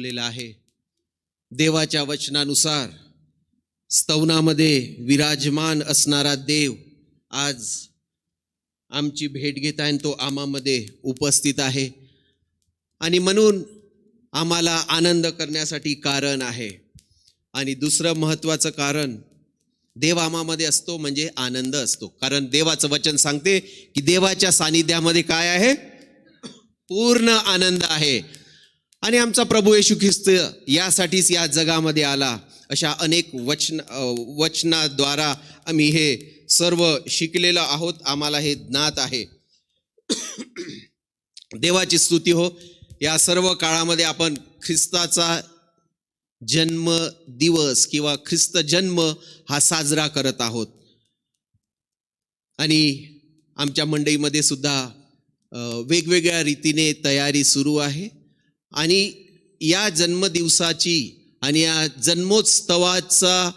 आहे. देवाच्या वचनानुसार स्तवनामध्ये विराजमान असणारा देव आज आमची भेट घेत आहे आणि तो आम्हामध्ये उपस्थित आहे. आणि म्हणून आम्हाला आनंद करण्यासाठी कारण आहे. आणि दुसरं महत्त्वाचं कारण, देव आम्हामध्ये असतो म्हणजे आनंद असतो. कारण देवाचं वचन सांगते की देवाच्या सानिध्यामध्ये काय आहे? पूर्ण आनंद आहे. आणि आमचा प्रभू येशू ख्रिस्त यासाठीच या जगामध्ये आला. अशा अनेक वचनाद्वारा आम्ही हे सर्व शिकलेलो आहोत. आम्हाला हे ज्ञात आहे. देवाची स्तुती हो. या सर्व काळामध्ये आपण ख्रिस्ताचा जन्म दिवस किंवा ख्रिस्त जन्म हा साजरा करत आहोत. आणि आमच्या मंडईमध्ये सुद्धा वेगवेगळ्या रीतीने तयारी सुरू आहे. आणि या जन्मदिवसाची आणि या जन्मोत्सवाचा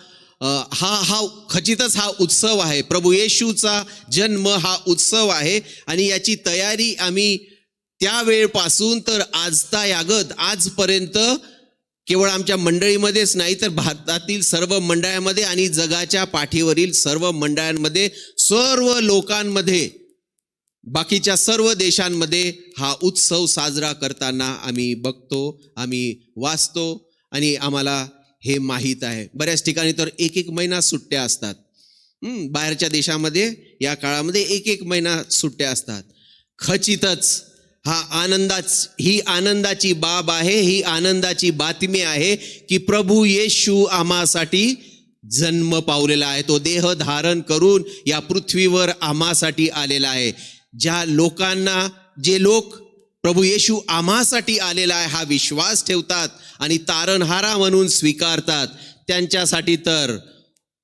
हा खचितच हा उत्सव आहे. प्रभू येशूचा जन्म हा उत्सव आहे. आणि याची तयारी आम्ही त्यावेळपासून तर आजतायागत आजपर्यंत केवळ आमच्या मंडळीमध्येच नाही तर भारतातील सर्व मंडळांमध्ये आणि जगाच्या पाठीवरील सर्व मंडळांमध्ये, सर्व लोकांमध्ये, बाकीच्या सर्व देशांमध्ये हा उत्सव साजरा करताना आम्ही बघतो, आम्ही वाचतो आणि आम्हाला हे माहीत आहे. बऱ्याच ठिकाणी तर एक महिना सुट्ट्या असतात. बाहेरच्या देशामध्ये या काळामध्ये एक महिना सुट्ट्या असतात. खचितच ही आनंदाची बाब आहे. ही आनंदाची बातमी आहे की प्रभू येशू आम्हासाठी जन्म पावलेला आहे. तो देह धारण करून या पृथ्वीवर आम्हासाठी आलेला आहे. जे लोक प्रभू येशू आम्हासाठी आलेला आहे हा विश्वास ठेवतात आणि तारणहारा म्हणून स्वीकारतात, त्यांच्यासाठी तर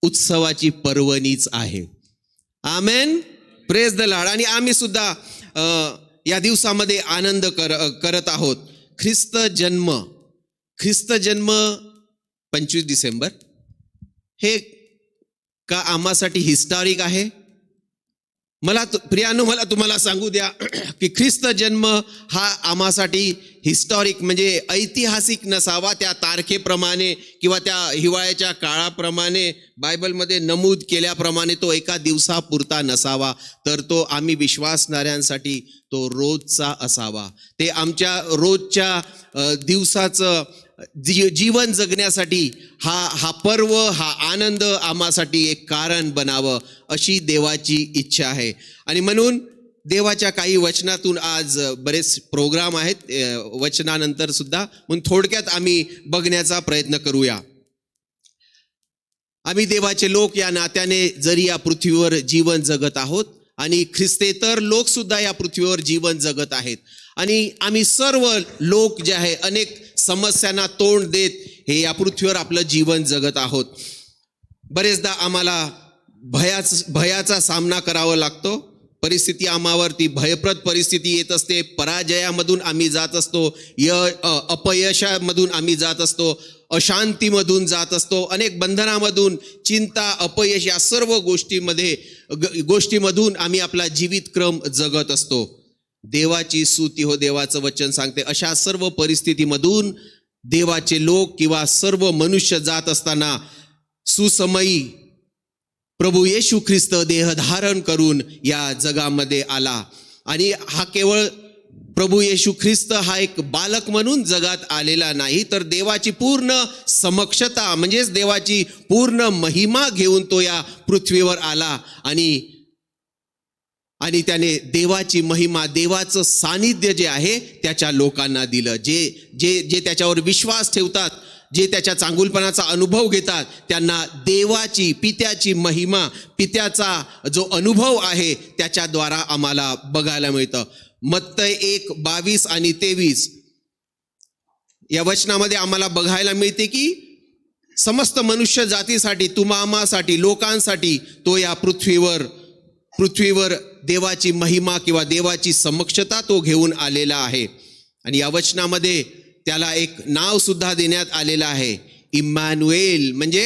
उत्सवाची पर्वणीच आहे. आमेन. Praise the Lord. आणि आम्ही सुद्धा या दिवसामध्ये आनंद करत आहोत. ख्रिस्त जन्म 25 डिसेंबर हे का आम्हासाठी हिस्टॉरिक आहे? मला तुम्हाला सांगू द्या की ख्रिस्त जन्म हा आम्हासाठी हिस्टॉरिक म्हणजे ऐतिहासिक नसावा. त्या तारखेप्रमाणे किंवा त्या हिवाळ्याच्या काळाप्रमाणे बायबलमध्ये नमूद केल्याप्रमाणे तो एका दिवसापुरता नसावा, तर तो आम्ही विश्वासणाऱ्यांसाठी तो रोजचा असावा. ते आमच्या रोजच्या दिवसाचं जीवन जगण्यासाठी हा पर्व, हा आनंद आम्हासाठी एक कारण बनावं अशी देवाची इच्छा आहे. आणि म्हणून देवाच्या काही वचनातून आज बरेच प्रोग्राम आहेत वचनानंतर सुद्धा, म्हणून थोडक्यात आम्ही बघण्याचा प्रयत्न करूया. आम्ही देवाचे लोक या नात्याने जरी या पृथ्वीवर जीवन जगत आहोत आणि ख्रिस्तेतर लोक सुद्धा या पृथ्वीवर जीवन जगत आहेत. आणि आम्ही सर्व लोक जे आहे अनेक समस्यांना तोंड देत हे या पृथ्वीवर आपलं जीवन जगत आहोत. बरेचदा आम्हाला भयाचा सामना करावा लागतो. परिस्थिती आम्हावरती भयप्रद परिस्थिती येत असते. पराजयामधून आम्ही जात असतो, अपयशामधून आम्ही जात असतो, अशांतीमधून जात असतो, अनेक बंधनामधून, चिंता, अपयश या सर्व गोष्टीमधून आम्ही आपला जीवितक्रम जगत असतो. देवाची स्तुती हो. देवाचं वचन सांगते अशा सर्व परिस्थितीमधून देवाचे लोक किंवा सर्व मनुष्य जात असताना सुसमयी प्रभू येशू ख्रिस्त देह धारण करून या जगामध्ये आला. आणि हा केवळ प्रभू येशू ख्रिस्त हा एक बालक म्हणून जगात आलेला नाही, तर देवाची पूर्ण समक्षता म्हणजेच देवाची पूर्ण महिमा घेऊन तो या पृथ्वीवर आला. आणि त्याने देवाची महिमा, देवाचं सानिध्य जे आहे त्याच्या लोकांना दिलं. जे त्याच्यावर विश्वास ठेवतात, जे त्याच्या चांगुलपणाचा अनुभव घेतात, त्यांना देवाची, पित्याची महिमा, पित्याचा जो अनुभव आहे त्याच्याद्वारा आम्हाला बघायला मिळतं. मत्तय 1:22 आणि 23 या वचनामध्ये आम्हाला बघायला मिळते की समस्त मनुष्य जातीसाठी, तुम्हासाठी, लोकांसाठी तो या पृथ्वीवर देवाची महिमा किंवा देवाची समक्षता तो घेऊन आलेला आहे. आणि या वचनामध्ये त्याला एक नाव सुद्धा देण्यात आलेलं आहे, इम्मॅन्युएल, म्हणजे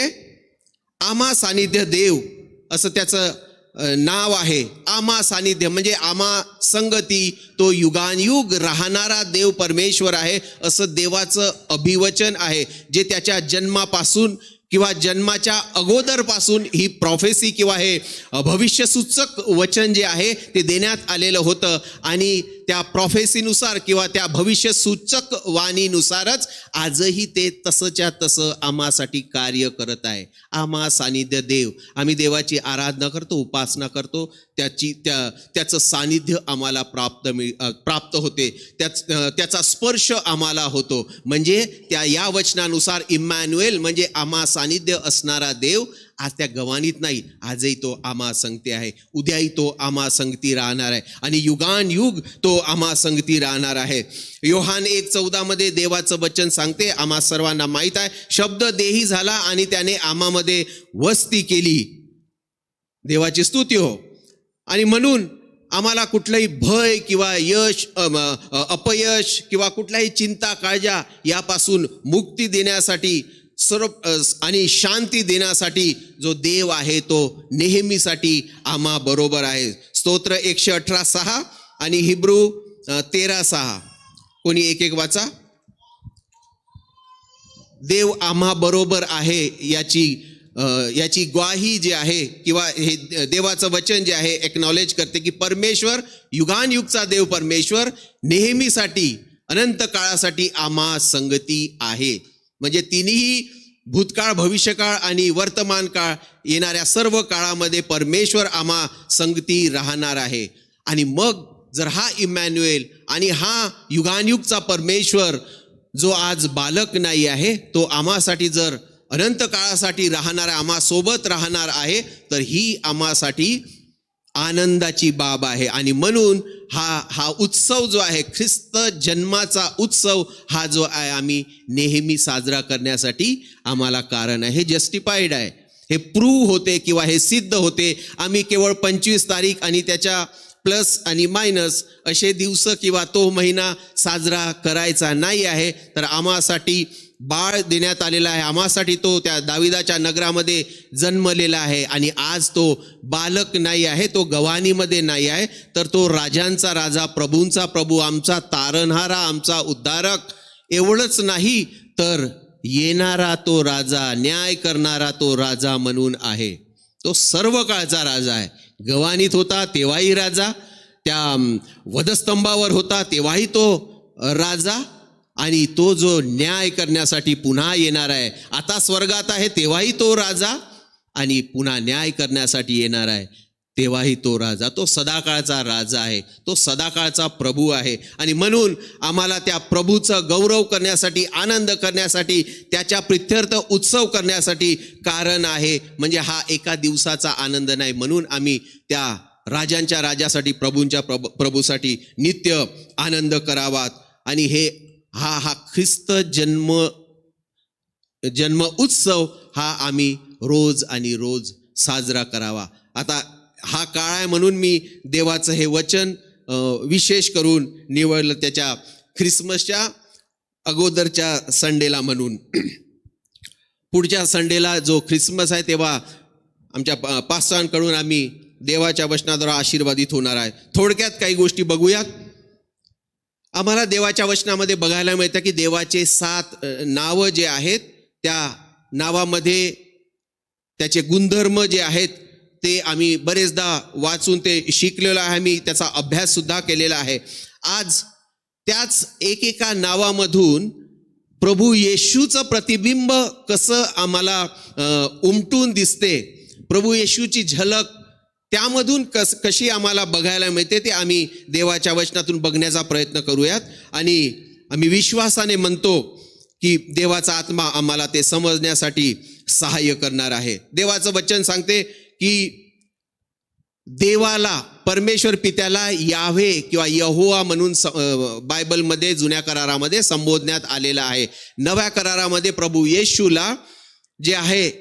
आम्हा सानिध्य देव असं त्याचं नाव आहे आमा सानिध्य, म्हणजे आमा संगती, तो युगानयुग राहणारा देव परमेश्वर आहे असं देवाचं अभिवचन आहे, जे त्याच्या जन्मापासून किंवा जन्माच्या अगोदरपासून ही प्रॉफेसी किंवा हे भविष्यसूचक वचन जे आहे ते देण्यात आलेलं होतं. आणि त्या प्रॉफेसीनुसार किंवा त्या भविष्यसूचक वाणीनुसारच आजही ते तसंच्या तसं आम्हासाठी कार्य करत आहे. आम्हा सानिध्य देव, आम्ही देवाची आराधना करतो, उपासना करतो, त्याचं सानिध्य आम्हाला प्राप्त होते, त्याचा स्पर्श आम्हाला होतो. म्हणजे या वचनानुसार इम्मॅन्युएल म्हणजे आम्हा सानिध्य असणारा देव आज त्या गवानीत नाही, आजही तो आम्हा संगती आहे, उद्याही तो आम्हा संगती राहणार आहे आणि युगानयुग तो आम्हा संगती राहणार आहे. योहान 1:14 मध्ये देवाचं वचन सांगते, आम्हा सर्वांना माहित आहे, शब्द देही झाला आणि त्याने आम्हामध्ये वस्ती केली. देवाची स्तुती हो. आणि म्हणून आम्हाला कुठलंही भय किंवा यश अपयश किंवा कुठल्याही चिंता काळजा यापासून मुक्ती देण्यासाठी आणि शांती देण्यासाठी जो देव आहे तो नेहमीसाठी आम्हा बरोबर आहे. स्तोत्र 118:6 आणि हिब्रू 13:6. कोणी एक एक वाचा. देव आम्हा बरोबर आहे याची ग्वाही जी आहे किंवा हे देवाचं वचन जे आहे एक्नॉलेज करते की परमेश्वर युगानयुगचा देव परमेश्वर नेहमीसाठी अनंत काळासाठी आम्हा संगती आहे. म्हणजे तिन्ही भूतकाळ, भविष्यकाळ आणि वर्तमान काळ, येणाऱ्या सर्व काळामध्ये परमेश्वर आम्हा संगती राहणार आहे. आणि मग जर हा इम्मॅन्युएल आणि हा युगानयुगचा परमेश्वर जो आज बालक नाही आहे तो आम्हासाठी जर अनंत काळासाठी राहणार, आम्हा सोबत राहणार आहे, तर ही आम्हासाठी आनंदाची बाब आहे. आणि म्हणून हा उत्सव जो आहे, ख्रिस्त जन्माचा उत्सव हा जो आहे आम्ही नेहमी साजरा करण्यासाठी आम्हाला कारण आहे. हे जस्टिफाईड आहे, हे प्रूव्ह होते किंवा हे सिद्ध होते. आम्ही केवळ 25 तारीख आणि त्याच्या प्लस आणि मायनस असे दिवस किंवा तो महिना साजरा करायचा नाही आहे, तर आम्हासाठी बाळ देण्यात आलेला आहे, आम्हासाठी तो त्या दाविदाच्या नगरामध्ये जन्मलेला आहे. आणि आज तो बालक नाही आहे, तो गवानीमध्ये नाही आहे, तर तो राजांचा राजा, प्रभूंचा प्रभू, आमचा तारणहारा, आमचा उद्धारक. एवढंच नाही तर येणारा तो राजा, न्याय करणारा तो राजा म्हणून आहे. तो सर्व काळचा राजा आहे. गवानीत होता तेव्हाही राजा, त्या वधस्तंभावर होता तेव्हाही तो राजा, आणि तो जो न्याय करण्यासाठी पुन्हा येणार आहे, आता स्वर्गात आहे तेव्हाही तो राजा, आणि पुन्हा न्याय करण्यासाठी येणार आहे तेव्हाही तो राजा. तो सदाकाळचा राजा आहे, तो सदाकाळचा प्रभू आहे. आणि म्हणून आम्हाला त्या प्रभूचं गौरव करण्यासाठी, आनंद करण्यासाठी, त्याच्या प्रित्यर्थ उत्सव करण्यासाठी कारण आहे. म्हणजे हा एका दिवसाचा आनंद नाही, म्हणून आम्ही त्या राजांच्या राजासाठी, प्रभूंच्या प्रभूसाठी नित्य आनंद करावा. आणि हा ख्रिस्त जन्म उत्सव हा आम्ही रोज आणि रोज साजरा करावा. आता हा काळ आहे म्हणून मी देवाचं हे वचन विशेष करून निवडलं त्याच्या ख्रिसमसच्या अगोदरच्या संडेला म्हणून. पुढच्या संडेला जो ख्रिसमस आहे तेव्हा आमच्या पास्टरांकडून आम्ही देवाच्या वचनाद्वारा आशीर्वादित होणार आहे. थोडक्यात काही गोष्टी बघूयात. आम्हाला देवाच्या वचनामध्ये बघायला मिळतं की देवाचे 7 नावं जे आहेत त्या नावामध्ये त्याचे गुणधर्म जे आहेत ते आम्ही बरेचदा वाचून ते शिकलेलो आहे, आम्ही त्याचा अभ्यास सुद्धा केलेला आहे. आज त्याच एकेका नावामधून प्रभू येशूचं प्रतिबिंब कसं आम्हाला उमटून दिसते, प्रभू येशूची झलक त्यामधून कशी आम्हाला बघायला मिळते ते आम्ही देवाच्या वचनातून बघण्याचा प्रयत्न करूयात. आणि आम्ही विश्वासाने म्हणतो की देवाचा आत्मा आम्हाला ते समजण्यासाठी सहाय्य करणार आहे. देवाचं वचन सांगते की देवाला, परमेश्वर पित्याला याव्हे किंवा यहोवा म्हणून बायबलमध्ये जुन्या करारामध्ये संबोधण्यात आलेलं आहे. नव्या करारामध्ये प्रभू येशूला जे आहे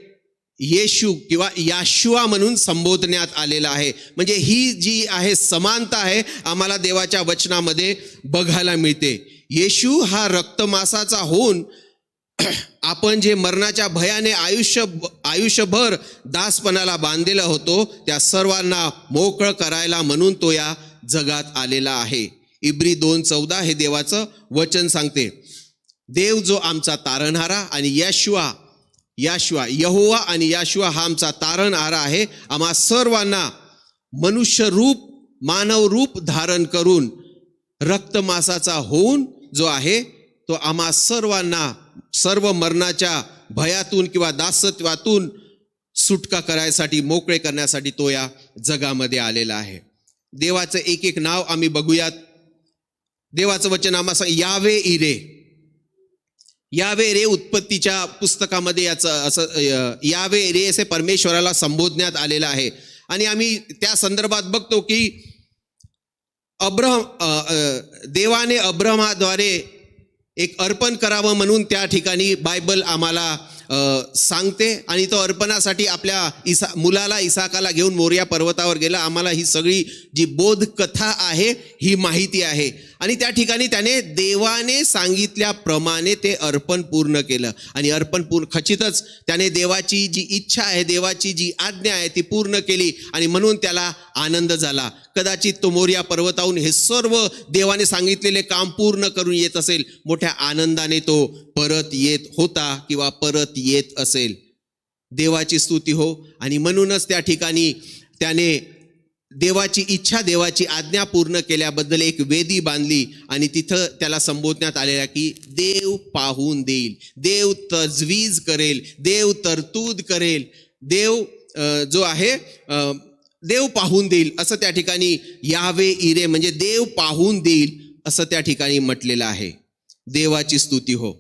येशू किंवा याशुआ म्हणून संबोधण्यात आलेला आहे. म्हणजे ही जी आहे समानता आहे आम्हाला देवाच्या वचनामध्ये बघायला मिळते. येशू हा रक्तमासाचा होऊन आपण जे मरणाच्या भयाने आयुष्यभर दासपणाला बांधलेला होतो त्या सर्वांना मोकळं करायला म्हणून तो या जगात आलेला आहे. इब्री 2:14 हे देवाचं वचन सांगते. देव जो आमचा तारणहारा आणि यहोवा आणि याशुआ हा आमचा तारणहारा आहे. आम्हा सर्वांना मनुष्य रूप मानव रूप धारण करून रक्तमासाचा होऊन जो आहे तो आम्हा सर्वांना सर्व मरणाच्या भयातून किंवा दासत्वातून सुटका करायसाठी मोकळे करण्यासाठी तो या जगामध्ये आलेला आहे. देवाचं एक एक नाव आम्ही बघूयात. देवाचं वचन आम्हाला यावे इरे. यावे रे उत्पत्तीच्या पुस्तकामध्ये याचं असं यावे रे असे परमेश्वराला संबोधण्यात आलेलं आहे. आणि आम्ही त्या संदर्भात बघतो की देवाने अब्रामाद्वारे एक अर्पण करावं म्हणून त्या ठिकाणी बायबल आम्हाला सांगते. आणि तो अर्पणासाठी आपल्या मुलाला इसाकाला घेऊन मोरिया पर्वतावर गेला. आम्हाला ही सगळी जी बोध कथा आहे ही माहिती आहे. आणि त्या ठिकाणी त्याने देवाने सांगितल्याप्रमाणे ते अर्पण पूर्ण केलं. आणि अर्पण पूर्ण खचितच त्याने देवाची जी इच्छा आहे देवाची जी आज्ञा आहे ती पूर्ण केली. आणि म्हणून त्याला आनंद झाला. कदाचित तो मोरिया पर्वताहून हे सर्व देवाने सांगितलेले काम पूर्ण करून येत असेल. मोठ्या आनंदाने तो परत येत होता किंवा परत येत असेल. देवाची स्तुती हो. आणि म्हणूनच त्या ठिकाणी त्याने देवाची इच्छा देवाची आज्ञा पूर्ण केल्याबद्दल एक वेदी बांधली. आणि तिथं त्याला संबोधण्यात आलेला की देव पाहून देईल, देव तजवीज करेल, देव तरतूद करेल, देव जो आहे देव पाहून देईल असं त्या ठिकाणी यावे इरे म्हणजे देव पाहून देईल असं त्या ठिकाणी म्हटलेलं आहे. देवाची स्तुती हो.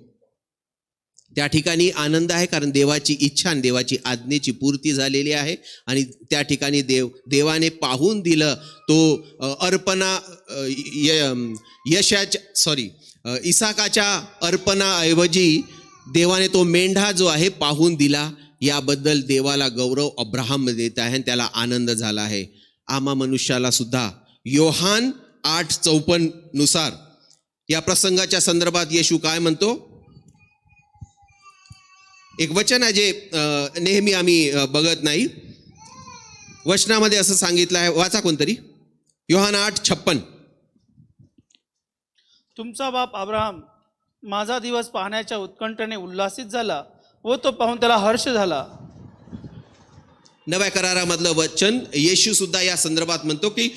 त्या ठिकाणी आनंद आहे कारण देवाची इच्छा आणि देवाची आज्ञेची पूर्ती झालेली आहे. आणि त्या ठिकाणी देवाने पाहून दिलं. तो अर्पणा इसाकाच्या अर्पणाऐवजी देवाने तो मेंढा जो आहे पाहून दिला. याबद्दल देवाला गौरव अब्राहम देत आहे आणि त्याला आनंद झाला आहे. आम्हा मनुष्याला सुद्धा योहान 8:54 नुसार या प्रसंगाच्या संदर्भात येशू काय म्हणतो. एक वचन आहे जे नेहमी आम्ही बघत नाही. वचनामध्ये असं सांगितलं आहे, वाचा कोणतरी. योहान 8:56. तुमचा बाप अब्राहम माझा दिवस पाहण्याच्या उत्कंठेने उल्हासित झाला व तो पाहून त्याला हर्ष झाला. नव्या करारामधलं वचन येशू सुद्धा या संदर्भात म्हणतो की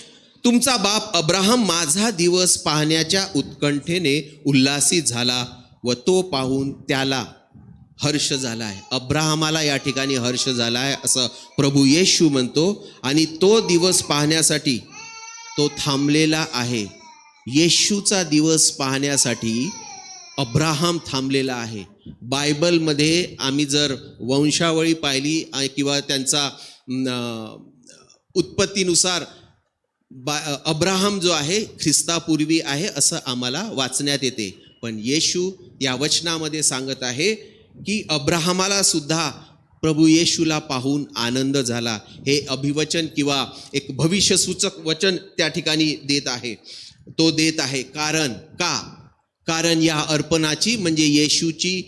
तुमचा बाप अब्राहम माझा दिवस पाहण्याच्या उत्कंठेने उल्हासित झाला व तो पाहून त्याला हर्ष झाला आहे. अब्राहमाला या ठिकाणी हर्ष झाला आहे असं प्रभू येशू म्हणतो. आणि तो दिवस पाहण्यासाठी तो थांबलेला आहे. येशूचा दिवस पाहण्यासाठी अब्राहम थांबलेला आहे. बायबलमध्ये आम्ही जर वंशावळी पाहिली किंवा त्यांचा उत्पत्तीनुसार अब्राहम जो आहे ख्रिस्तापूर्वी आहे असं आम्हाला वाचण्यात येते. पण येशू या वचनामध्ये सांगत आहे की अब्राहमाला सुद्धा प्रभू येशूला पाहून आनंद झाला. हे अभिवचन किंवा एक भविष्यसूचक वचन त्या ठिकाणी देत आहे. तो देत आहे कारण या अर्पणाची म्हणजे येशूची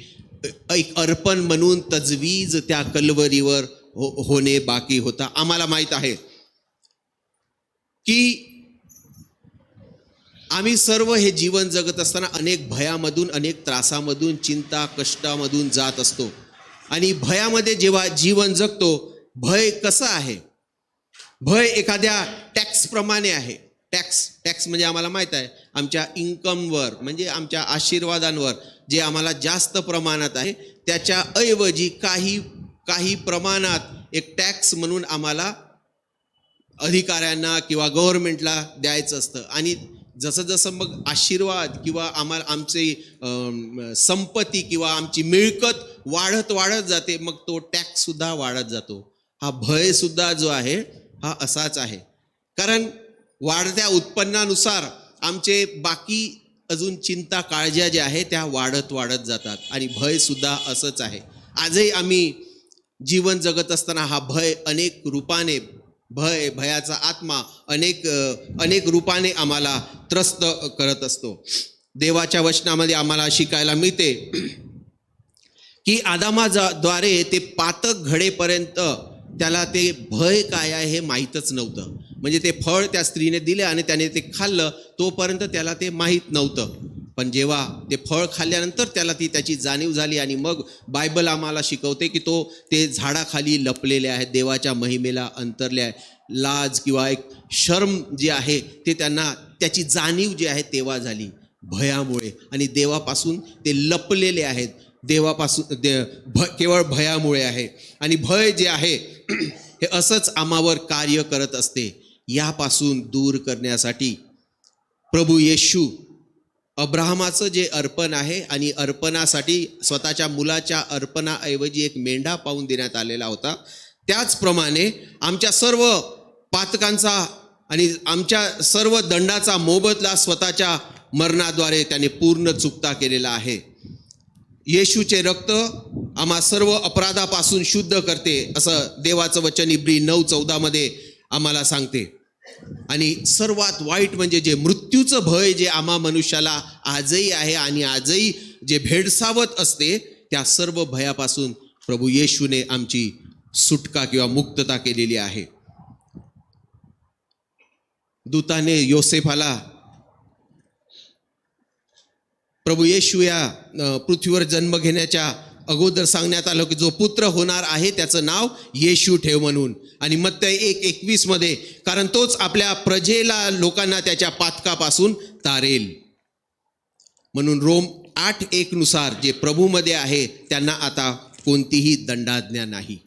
एक अर्पण म्हणून तजवीज त्या कल्वरीवर होणे बाकी होता. आम्हाला माहित आहे की आम्ही सर्व हे जीवन जगत असताना अनेक भयामधून अनेक त्रासामधून चिंता कष्टामधून जात असतो. आणि भयामध्ये जेव्हा जीवन जगतो भय कसं आहे. भय एखाद्या टॅक्सप्रमाणे आहे. टॅक्स म्हणजे आम्हाला माहित आहे आमच्या इन्कमवर म्हणजे आमच्या आशीर्वादांवर जे आम्हाला जास्त प्रमाणात आहे त्याच्या ऐवजी काही प्रमाणात एक टॅक्स म्हणून आम्हाला अधिकाऱ्यांना किंवा गव्हर्नमेंटला द्यायचं असतं. आणि जसं जसं मग आशीर्वाद किंवा आमची संपत्ती किंवा आमची मिळकत वाढत जाते मग तो टॅक्स सुद्धा वाढत जातो. हा भय सुद्धा जो आहे हा असाच आहे. कारण वाढत्या उत्पन्नानुसार आमचे बाकी अजून चिंता काळज्या ज्या आहेत त्या वाढत जातात. आणि भय सुद्धा असंच आहे. आजही आम्ही जीवन जगत असताना हा भय अनेक रूपाने भयाचा आत्मा अनेक रूपाने आम्हाला त्रस्त करत असतो. देवाच्या वचनामध्ये आम्हाला शिकायला मिळते की आदामाद्वारे ते पातक घडेपर्यंत त्याला ते भय काय आहे हे माहीतच नव्हतं. म्हणजे ते फळ त्या स्त्रीने दिले आणि त्याने ते खाल्लं, तोपर्यंत त्याला ते माहीत नव्हतं. पण जेव्हा ते फळ खाल्ल्यानंतर त्याला त्याची जाणीव झाली आणि मग बायबल आम्हाला शिकवते की ते झाडाखाली लपलेले आहेत, देवाच्या महिमेला अंतरले आहे. लाज किंवा एक शर्म जी आहे ते त्यांना त्याची जाणीव जी आहे तेव्हा झाली भयामुळे. आणि देवापासून ते लपलेले आहेत, देवापासून केवळ भयामुळे आहे. आणि भय जे आहे हे असंच आम्हावर कार्य करत असते. यापासून दूर करण्यासाठी प्रभू येशू अब्राहमाचं जे अर्पण आहे आणि अर्पणासाठी स्वतःच्या मुलाच्या अर्पणाऐवजी एक मेंढा पाहून देण्यात आलेला होता, त्याचप्रमाणे आमच्या सर्व पातकांचा आणि आमच्या सर्व दंडाचा मोबदला स्वतःच्या मरणाद्वारे त्याने पूर्ण चुकता केलेला आहे. येशूचे रक्त आम्हा सर्व अपराधापासून शुद्ध करते, असं देवाचं वचन इब्री 9:14 आम्हाला सांगते. आणि सर्वात वाईट म्हणजे जे मृत्यूचं भय जे आम्हा मनुष्याला आजही आहे आणि आजही जे भेडसावत असते, त्या सर्व भयापासून प्रभू येशूने आमची सुटका किंवा मुक्तता केलेली आहे. दूताने योसेफाला प्रभू येशू या पृथ्वीवर जन्म घेण्याच्या अगोदर सांगण्यात आलं की जो पुत्र होणार आहे त्याचं नाव येशू ठेव म्हणून. आणि मत्तई 1:21 कारण तोच आपल्या प्रजेला लोकांना त्याच्या पातकापासून तारेल. म्हणून रोम 8:1 जे प्रभूमध्ये आहे त्यांना आता कोणतीही दंडाज्ञा नाही.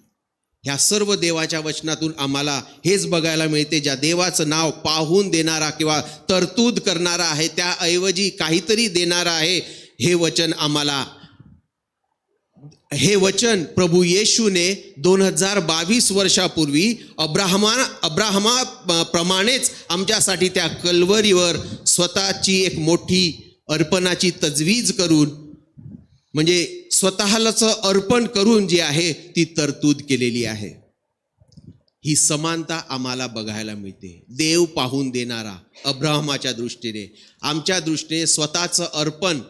ह्या सर्व देवाच्या वचनातून आम्हाला हेच बघायला मिळते, ज्या देवाचं नाव पाहून देणारा किंवा तरतूद करणारा आहे त्याऐवजी काहीतरी देणारा आहे. हे वचन प्रभू येशूने 2022 वर्षापूर्वी अब्राहमाप्रमाणेच आमच्यासाठी त्या कल्वरीवर स्वतःची एक मोठी अर्पणाची तजवीज करून, म्हणजे स्वतःलाच अर्पण करून जी आहे ती तरतूद केलेली आहे. ही समानता आम्हाला बघायला मिळते. देव पाहून देणारा अब्राहमाच्या दृष्टीने, आमच्या दृष्टीने स्वतःचं अर्पण,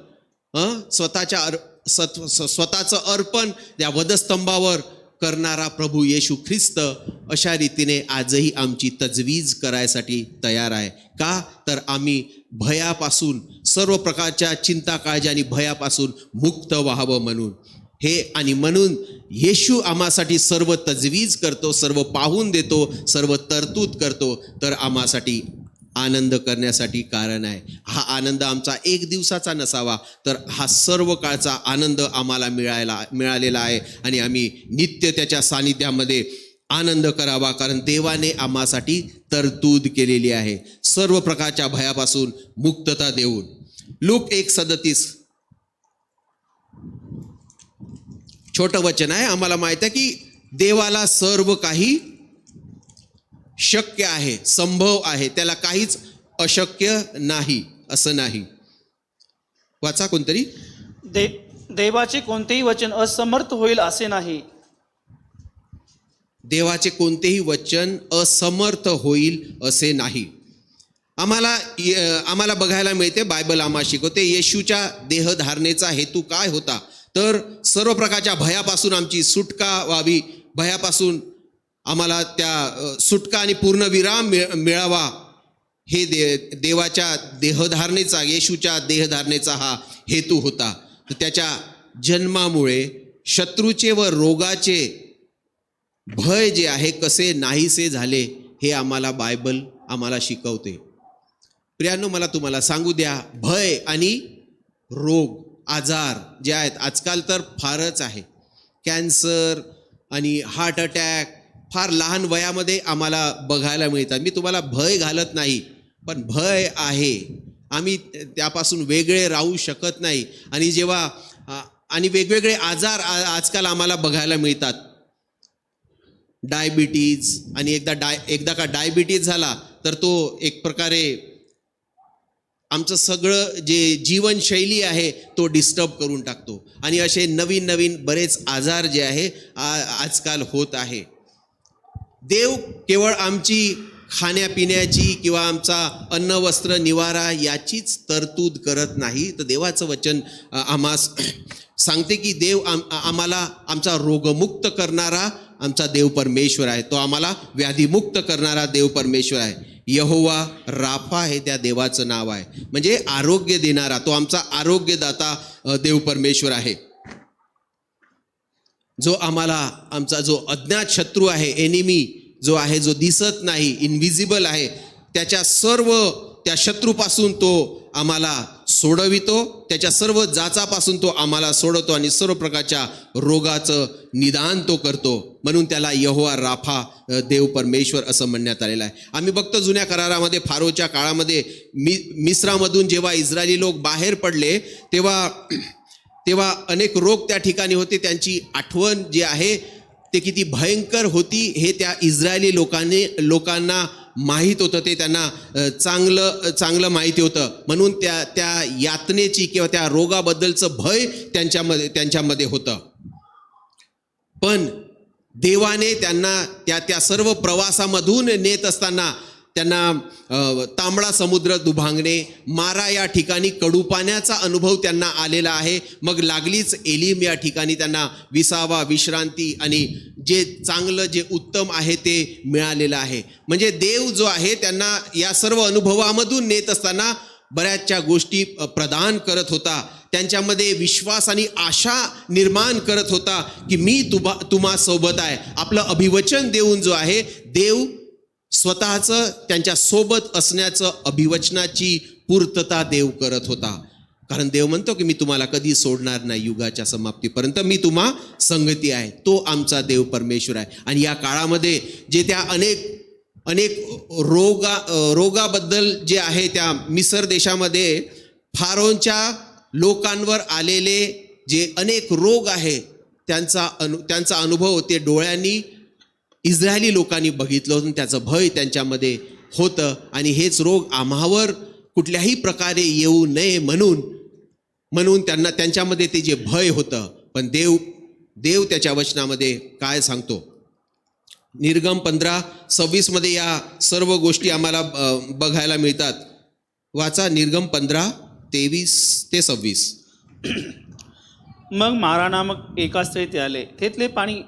स्वतःचं अर्पण त्या वधस्तंभावर करणारा प्रभू येशू ख्रिस्त अशा रीतीने आजही आमची तजवीज करायसाठी तयार आहे. का तर आम्ही भयापासून, सर्व प्रकारच्या चिंता काळजी आणि भयापासून मुक्त व्हावं म्हणून. आणि म्हणून येशू आम्हासाठी सर्व तजवीज करतो, सर्व पाहून देतो, सर्व तरतूद करतो, तर आम्हासाठी आनंद करण्यासाठी कारण आहे. हा आनंद आमचा एक दिवसाचा नसावा, तर हा सर्व काळचा आनंद आम्हाला मिळालेला आहे आणि आम्ही नित्य त्याच्या सानिध्यामध्ये आनंद करावा, कारण देवाने आम्हासाठी तरतूद केलेली आहे सर्व प्रकारच्या भयापासून मुक्तता देऊन. लूक 1:37 छोटं वचन आहे. आम्हाला माहित आहे की देवाला सर्व काही शक्य आहे, संभव आहे, त्याला काहीच अशक्य नाही असं नाही. वाचा कोणतरी. देवाचे कोणतेही वचन असमर्थ होईल असे नाही. देवाचे कोणतेही वचन असमर्थ होईल असे नाही. आम्हाला बघायला मिळते, बायबल आम्हाला शिकवते, येशूच्या देहधारणेचा हेतू काय होता, तर सर्व प्रकारच्या भयापासून आमची सुटका व्हावी, भयापासून आम्हाला त्या सुटका आणि पूर्ण विराम मिळावा. हे देवाच्या देहधारणेचा, येशूच्या देहधारणेचा हा हेतू होता. तर त्याच्या जन्मामुळे शत्रूचे व रोगाचे भय जे आहे कसे नाहीसे झाले हे बायबल आम्हाला शिकवते. प्रियांनो, मला तुम्हाला सांगू द्या, भय आणि रोग, आजार जे आहेत आजकाल तर फारच आहे. कॅन्सर आणि हार्ट अटॅक फार लहान वयामध्ये आम्हाला बघायला मिळतात. मी तुम्हाला भय घालत नाही, पण भय आहे, आम्ही त्यापासून वेगळे राहू शकत नाही. आणि आणि वेगवेगळे आजार आजकाल आम्हाला बघायला मिळतात. डायबिटीज, आणि एकदा का डायबिटीज झाला तर तो एक प्रकारे आमचं सगळं जे जीवनशैली आहे तो डिस्टर्ब करून टाकतो. आणि असे नवीन बरेच आजार जे आहे आजकाल होत आहे. देव केवळ आमची खाण्यापिण्याची किंवा आमचा अन्न वस्त्र निवारा याचीच तरतूद करत नाही. तर देवाचं वचन आम्हास सांगते की देव आम्हाला आमचा रोगमुक्त करणारा आमचा देव परमेश्वर आहे. तो आम्हाला व्याधीमुक्त करणारा देव परमेश्वर आहे. यहोवा राफा हे त्या देवाचं नाव आहे, म्हणजे आरोग्य देणारा. तो आमचा आरोग्यदाता देव परमेश्वर आहे, जो आम्हाला आमचा जो अज्ञात शत्रू आहे, एनिमी जो आहे, जो दिसत नाही, इनव्हिजिबल आहे, त्याच्या सर्व त्या शत्रूपासून तो आम्हाला सोडवितो. त्याच्या सर्व जाचापासून तो आम्हाला सोडवतो आणि सर्व प्रकारच्या रोगाचं निदान तो करतो. म्हणून त्याला यहोवा राफा देव परमेश्वर असं म्हणण्यात आलेलं आहे. आम्ही बघतो जुन्या करारामध्ये फारोच्या काळामध्ये मिस्रामधून जेव्हा इस्रायली लोक बाहेर पडले तेव्हा अनेक रोग त्या ठिकाणी होते. त्यांची आठवण जी आहे ते किती भयंकर होती हे त्या इस्रायली लोकांना माहीत होतं. ते त्यांना चांगलं माहिती होतं. म्हणून त्या यातनेची किंवा त्या रोगाबद्दलचं भय त्यांच्यामध्ये होतं. पण देवाने त्यांना त्या सर्व प्रवासामधून नेत असताना त्यांना तांबडा समुद्र दुभांगणे, मारा या ठिकाणी कडू पाण्याचा अनुभव त्यांना आलेला आहे. मग लागलीच एलिम या ठिकाणी त्यांना विसावा, विश्रांती आणि जे चांगलं जे उत्तम आहे ते मिळालेलं आहे. म्हणजे देव जो आहे त्यांना या सर्व अनुभवामधून नेत असताना बऱ्याचशा गोष्टी प्रदान करत होता. त्यांच्यामध्ये विश्वास आणि आशा निर्माण करत होता की मी तुम्हा सोबत आहे. आपलं अभिवचन देऊन जो आहे देव स्वतःचं त्यांच्या सोबत असण्याचं अभिवचनाची पूर्तता देव करत होता. कारण देव म्हणतो की मी तुम्हाला कधी सोडणार नाही, युगाच्या समाप्तीपर्यंत मी तुम्हा संगती आहे. तो आमचा देव परमेश्वर आहे. आणि या काळामध्ये जे त्या अनेक रोगाबद्दल जे आहे त्या मिसर देशामध्ये फारोनच्या लोकांवर आलेले जे अनेक रोग आहे त्यांचा अनुभव ते डोळ्यांनी इस्रायली लोकांनी बघितलं होतं. त्याचं भय त्यांच्यामध्ये होतं आणि हेच रोग आम्हावर कुठल्याही प्रकारे येऊ नये म्हणून त्यांच्यामध्ये ते जे भय होतं. पण देव त्याच्या वचनामध्ये काय सांगतो, निर्गम 15:26 मध्ये या सर्व गोष्टी आम्हाला बघायला मिळतात. वाचा निर्गम 15:23-26. मग मारा नामक एका स्थळी ते आले. तेथले पाणी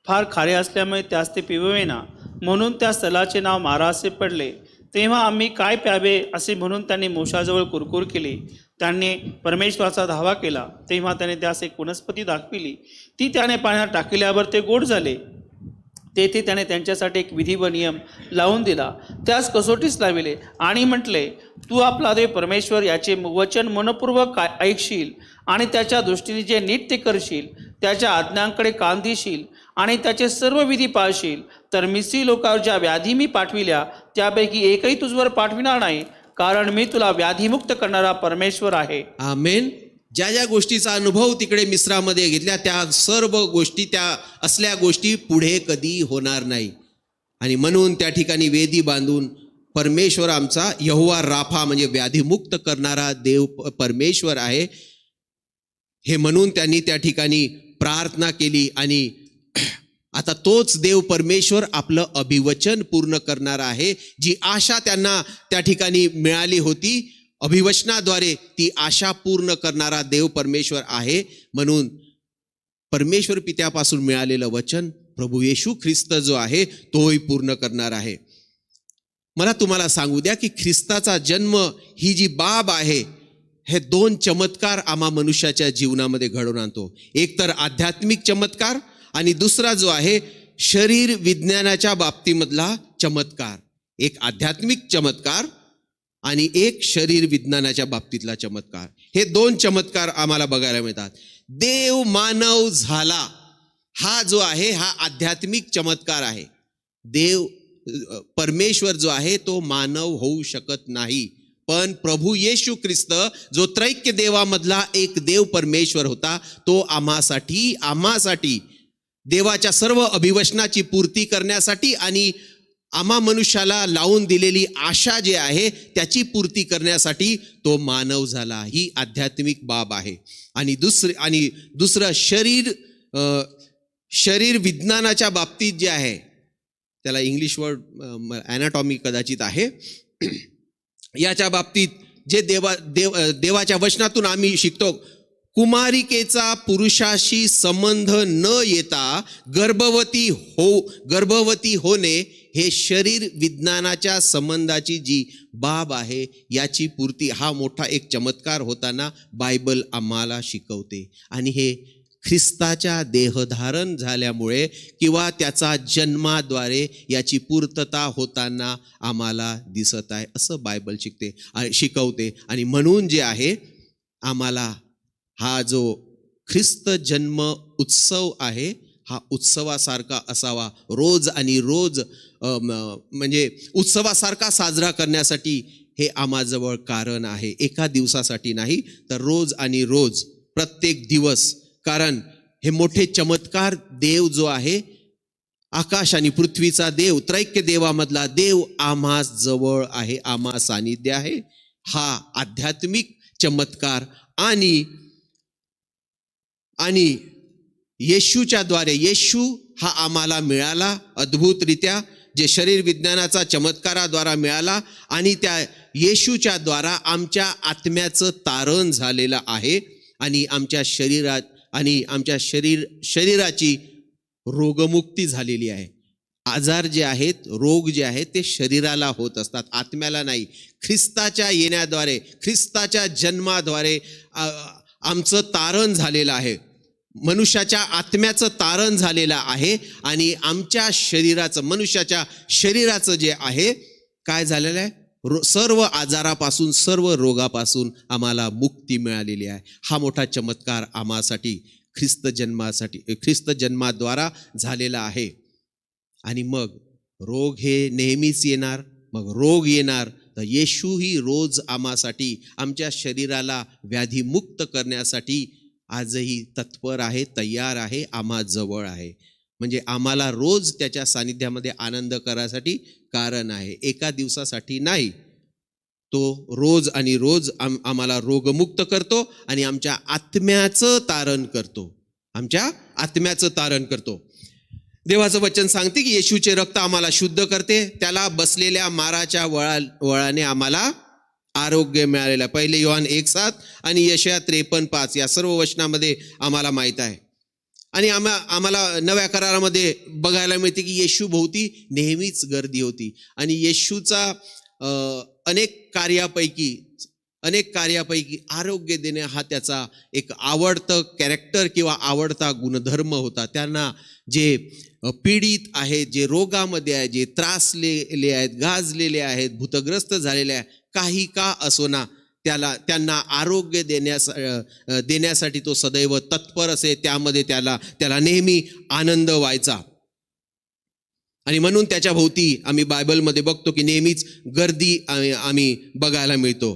फार खारे असल्यामुळे त्यास ते पिववेना, म्हणून त्या स्थळाचे नाव मारा असे पडले. तेव्हा आम्ही काय प्यावे असे म्हणून त्यांनी मोशाजवळ कुरकुर केली. त्यांनी परमेश्वराचा धावा केला. तेव्हा त्याने त्यास एक वनस्पती दाखविली. ती त्याने पाण्यात टाकल्यावर ते गोड झाले. तेथे त्याने त्यांच्यासाठी एक विधी व नियम लावून दिला. त्यास कसोटीस लाविले आणि म्हटले, तू आपला देव परमेश्वर याचे वचन मनपूर्वक ऐकशील आणि त्याच्या दृष्टीने जे नीट ते करशील, त्याच्या आज्ञांकडे कान देशील आणि त्याचे सर्व विधी पाळशील, तर मिस्री लोकांवर ज्या व्याधी मी पाठविल्या त्यापैकी एकही तुझवर पाठविणार नाही, कारण मी तुला व्याधीमुक्त करणारा परमेश्वर आहे. आमेन. ज्या गोष्टीचा अनुभव तिकडे मिस्रामध्ये घेतल्या त्या सर्व गोष्टी त्या असल्या गोष्टी पुढे कधी होणार नाही. आणि म्हणून त्या ठिकाणी वेदी बांधून परमेश्वर आमचा यहोवा राफा म्हणजे व्याधीमुक्त करणारा देव परमेश्वर आहे हे म्हणून त्यांनी त्या ठिकाणी प्रार्थना केली. आणि आता तोच देव परमेश्वर आपलं अभिवचन पूर्ण करणार आहे. जी आशा त्यांना त्या ठिकाणी मिळाली होती अभिवचनाद्वारे, ती आशा पूर्ण करणारा देव परमेश्वर आहे. म्हणून परमेश्वर पित्यापासून मिळालेलं वचन प्रभू येशू ख्रिस्त जो आहे तोही पूर्ण करणार आहे. मला तुम्हाला सांगू द्या की ख्रिस्ताचा जन्म ही जी बाब आहे हे 2 चमत्कार आम्हा मनुष्याच्या जीवनामध्ये घडवून आणतो. एक तर आध्यात्मिक चमत्कार आणि दुसरा जो आहे शरीर विज्ञानाच्या बाबतीमधला चमत्कार. एक आध्यात्मिक चमत्कार आणि एक शरीर विज्ञानाच्या बाबतीतला चमत्कार. हे 2 चमत्कार आम्हाला बघायला मिळतात. देव मानव झाला हा जो आहे हा आध्यात्मिक चमत्कार आहे. देव परमेश्वर जो आहे तो मानव होऊ शकत नाही, पण प्रभू येशू ख्रिस्त जो त्रैक्य देवामधला एक देव परमेश्वर होता तो आम्हासाठी देवाच्या सर्व अभिवचनाची पूर्ती करण्यासाठी आणि आम्हा मनुष्याला लावून दिलेली आशा जे आहे त्याची पूर्ती करण्यासाठी तो मानव झाला. ही आध्यात्मिक बाब आहे. आणि दुसरं शरीर विज्ञानाच्या बाबतीत जे आहे त्याला इंग्लिश वर्ड ॲनाटॉमी कदाचित आहे. याच्या बाबतीत जे देवाच्या वचनातून आम्ही शिकतो, कुमारिकेचा पुरुषाशी संबंध न येता गर्भवती होणे हे शरीर विज्ञानाच्या संबंधाची जी बाब आहे याची पूर्ती, हा मोठा एक चमत्कार होताना बायबल आम्हाला शिकवते. आणि हे ख्रिस्ताच्या देहधारण झाल्यामुळे किंवा त्याचा जन्माद्वारे याची पूर्तता होताना आम्हाला दिसत आहे असं बायबल शिकवते. आणि म्हणून जे आहे आम्हाला हा जो ख्रिस्त जन्म उत्सव आहे हा उत्सवासारखा असावा, रोज आणि रोज म्हणजे उत्सवासारखा साजरा करण्यासाठी हे आम्हाजवळ कारण आहे. एका दिवसासाठी नाही तर रोज आणि रोज प्रत्येक दिवस. कारण हे मोठे चमत्कार देव जो आहे, आकाश आणि पृथ्वीचा देव, त्रैक्य देवामधला देव आम्हा जवळ आहे, आम्हा सानिध्य आहे. हा आध्यात्मिक चमत्कार आणि येशूच्या द्वारे, येशू हा आम्हाला मिळाला अद्भुतरित्या, जे शरीर विज्ञानाचा चमत्काराद्वारा मिळाला. आणि त्या येशूच्या द्वारा आमच्या आत्म्याचं तारण झालेलं आहे आणि आमच्या शरीराची रोगमुक्ती झालेली आहे. आजार जे आहेत, रोग जे आहेत ते शरीराला होत असतात, आत्म्याला नाही. ख्रिस्ताच्या येण्याद्वारे, ख्रिस्ताच्या जन्माद्वारे आमचं तारण झालेलं आहे, मनुष्याच्या आत्म्याचं तारण झालेलं आहे. आणि आमच्या शरीराचं, मनुष्याच्या शरीराचं जे आहे काय झालेलं आहे, सर्व आजारापासून, सर्व रोगापासून आम्हाला मुक्ती मिळालेली आहे. हा मोठा चमत्कार आम्हासाठी ख्रिस्त जन्माद्वारा झालेला आहे. आणि मग रोग हे नेहमीच येणार, मग रोग येणार तर येशूही रोज आम्हासाठी, आमच्या शरीराला व्याधीमुक्त करण्यासाठी आजही तत्पर आहे, तयार आहे, आम्हा जवळ आहे. म्हणजे आम्हाला रोज त्याच्या सानिध्यामध्ये आनंद करायसाठी कारण आहे, एका दिवसासाठी नाही. तो रोज आणि रोज आम्हाला रोगमुक्त करतो आणि आमच्या आत्म्याचं तारण करतो. देवाचं वचन सांगते की येशूचे रक्त आम्हाला शुद्ध करते, त्याला बसलेल्या माराच्या वळाने आम्हाला आरोग्य मिळालेलं आहे. 1 योहान 1:7 आणि यशाया 53:5 या सर्व वचनामध्ये आम्हाला माहीत आहे. आणि आम्हाला नव्या करारामध्ये बघायला मिळते की येशू भोवती नेहमीच गर्दी होती. आणि येशूचा अनेक कार्यापैकी आरोग्य देणे हा त्याचा एक आवडतं कॅरेक्टर किंवा आवडता गुणधर्म होता. त्यांना जे पीडित आहेत, जे रोगामध्ये आहेत, जे त्रासलेले आहेत, गाजलेले आहेत, भूतग्रस्त झालेले आहेत, काही का असोना त्यांना आरोग्य देण्यासाठी तो सदैव तत्पर असे. त्यामध्ये त्याला नेहमी आनंद व्हायचा. आणि म्हणून त्याच्या भोवती आम्ही बायबलमध्ये बघतो की नेहमीच गर्दी आम्ही बघायला मिळतो.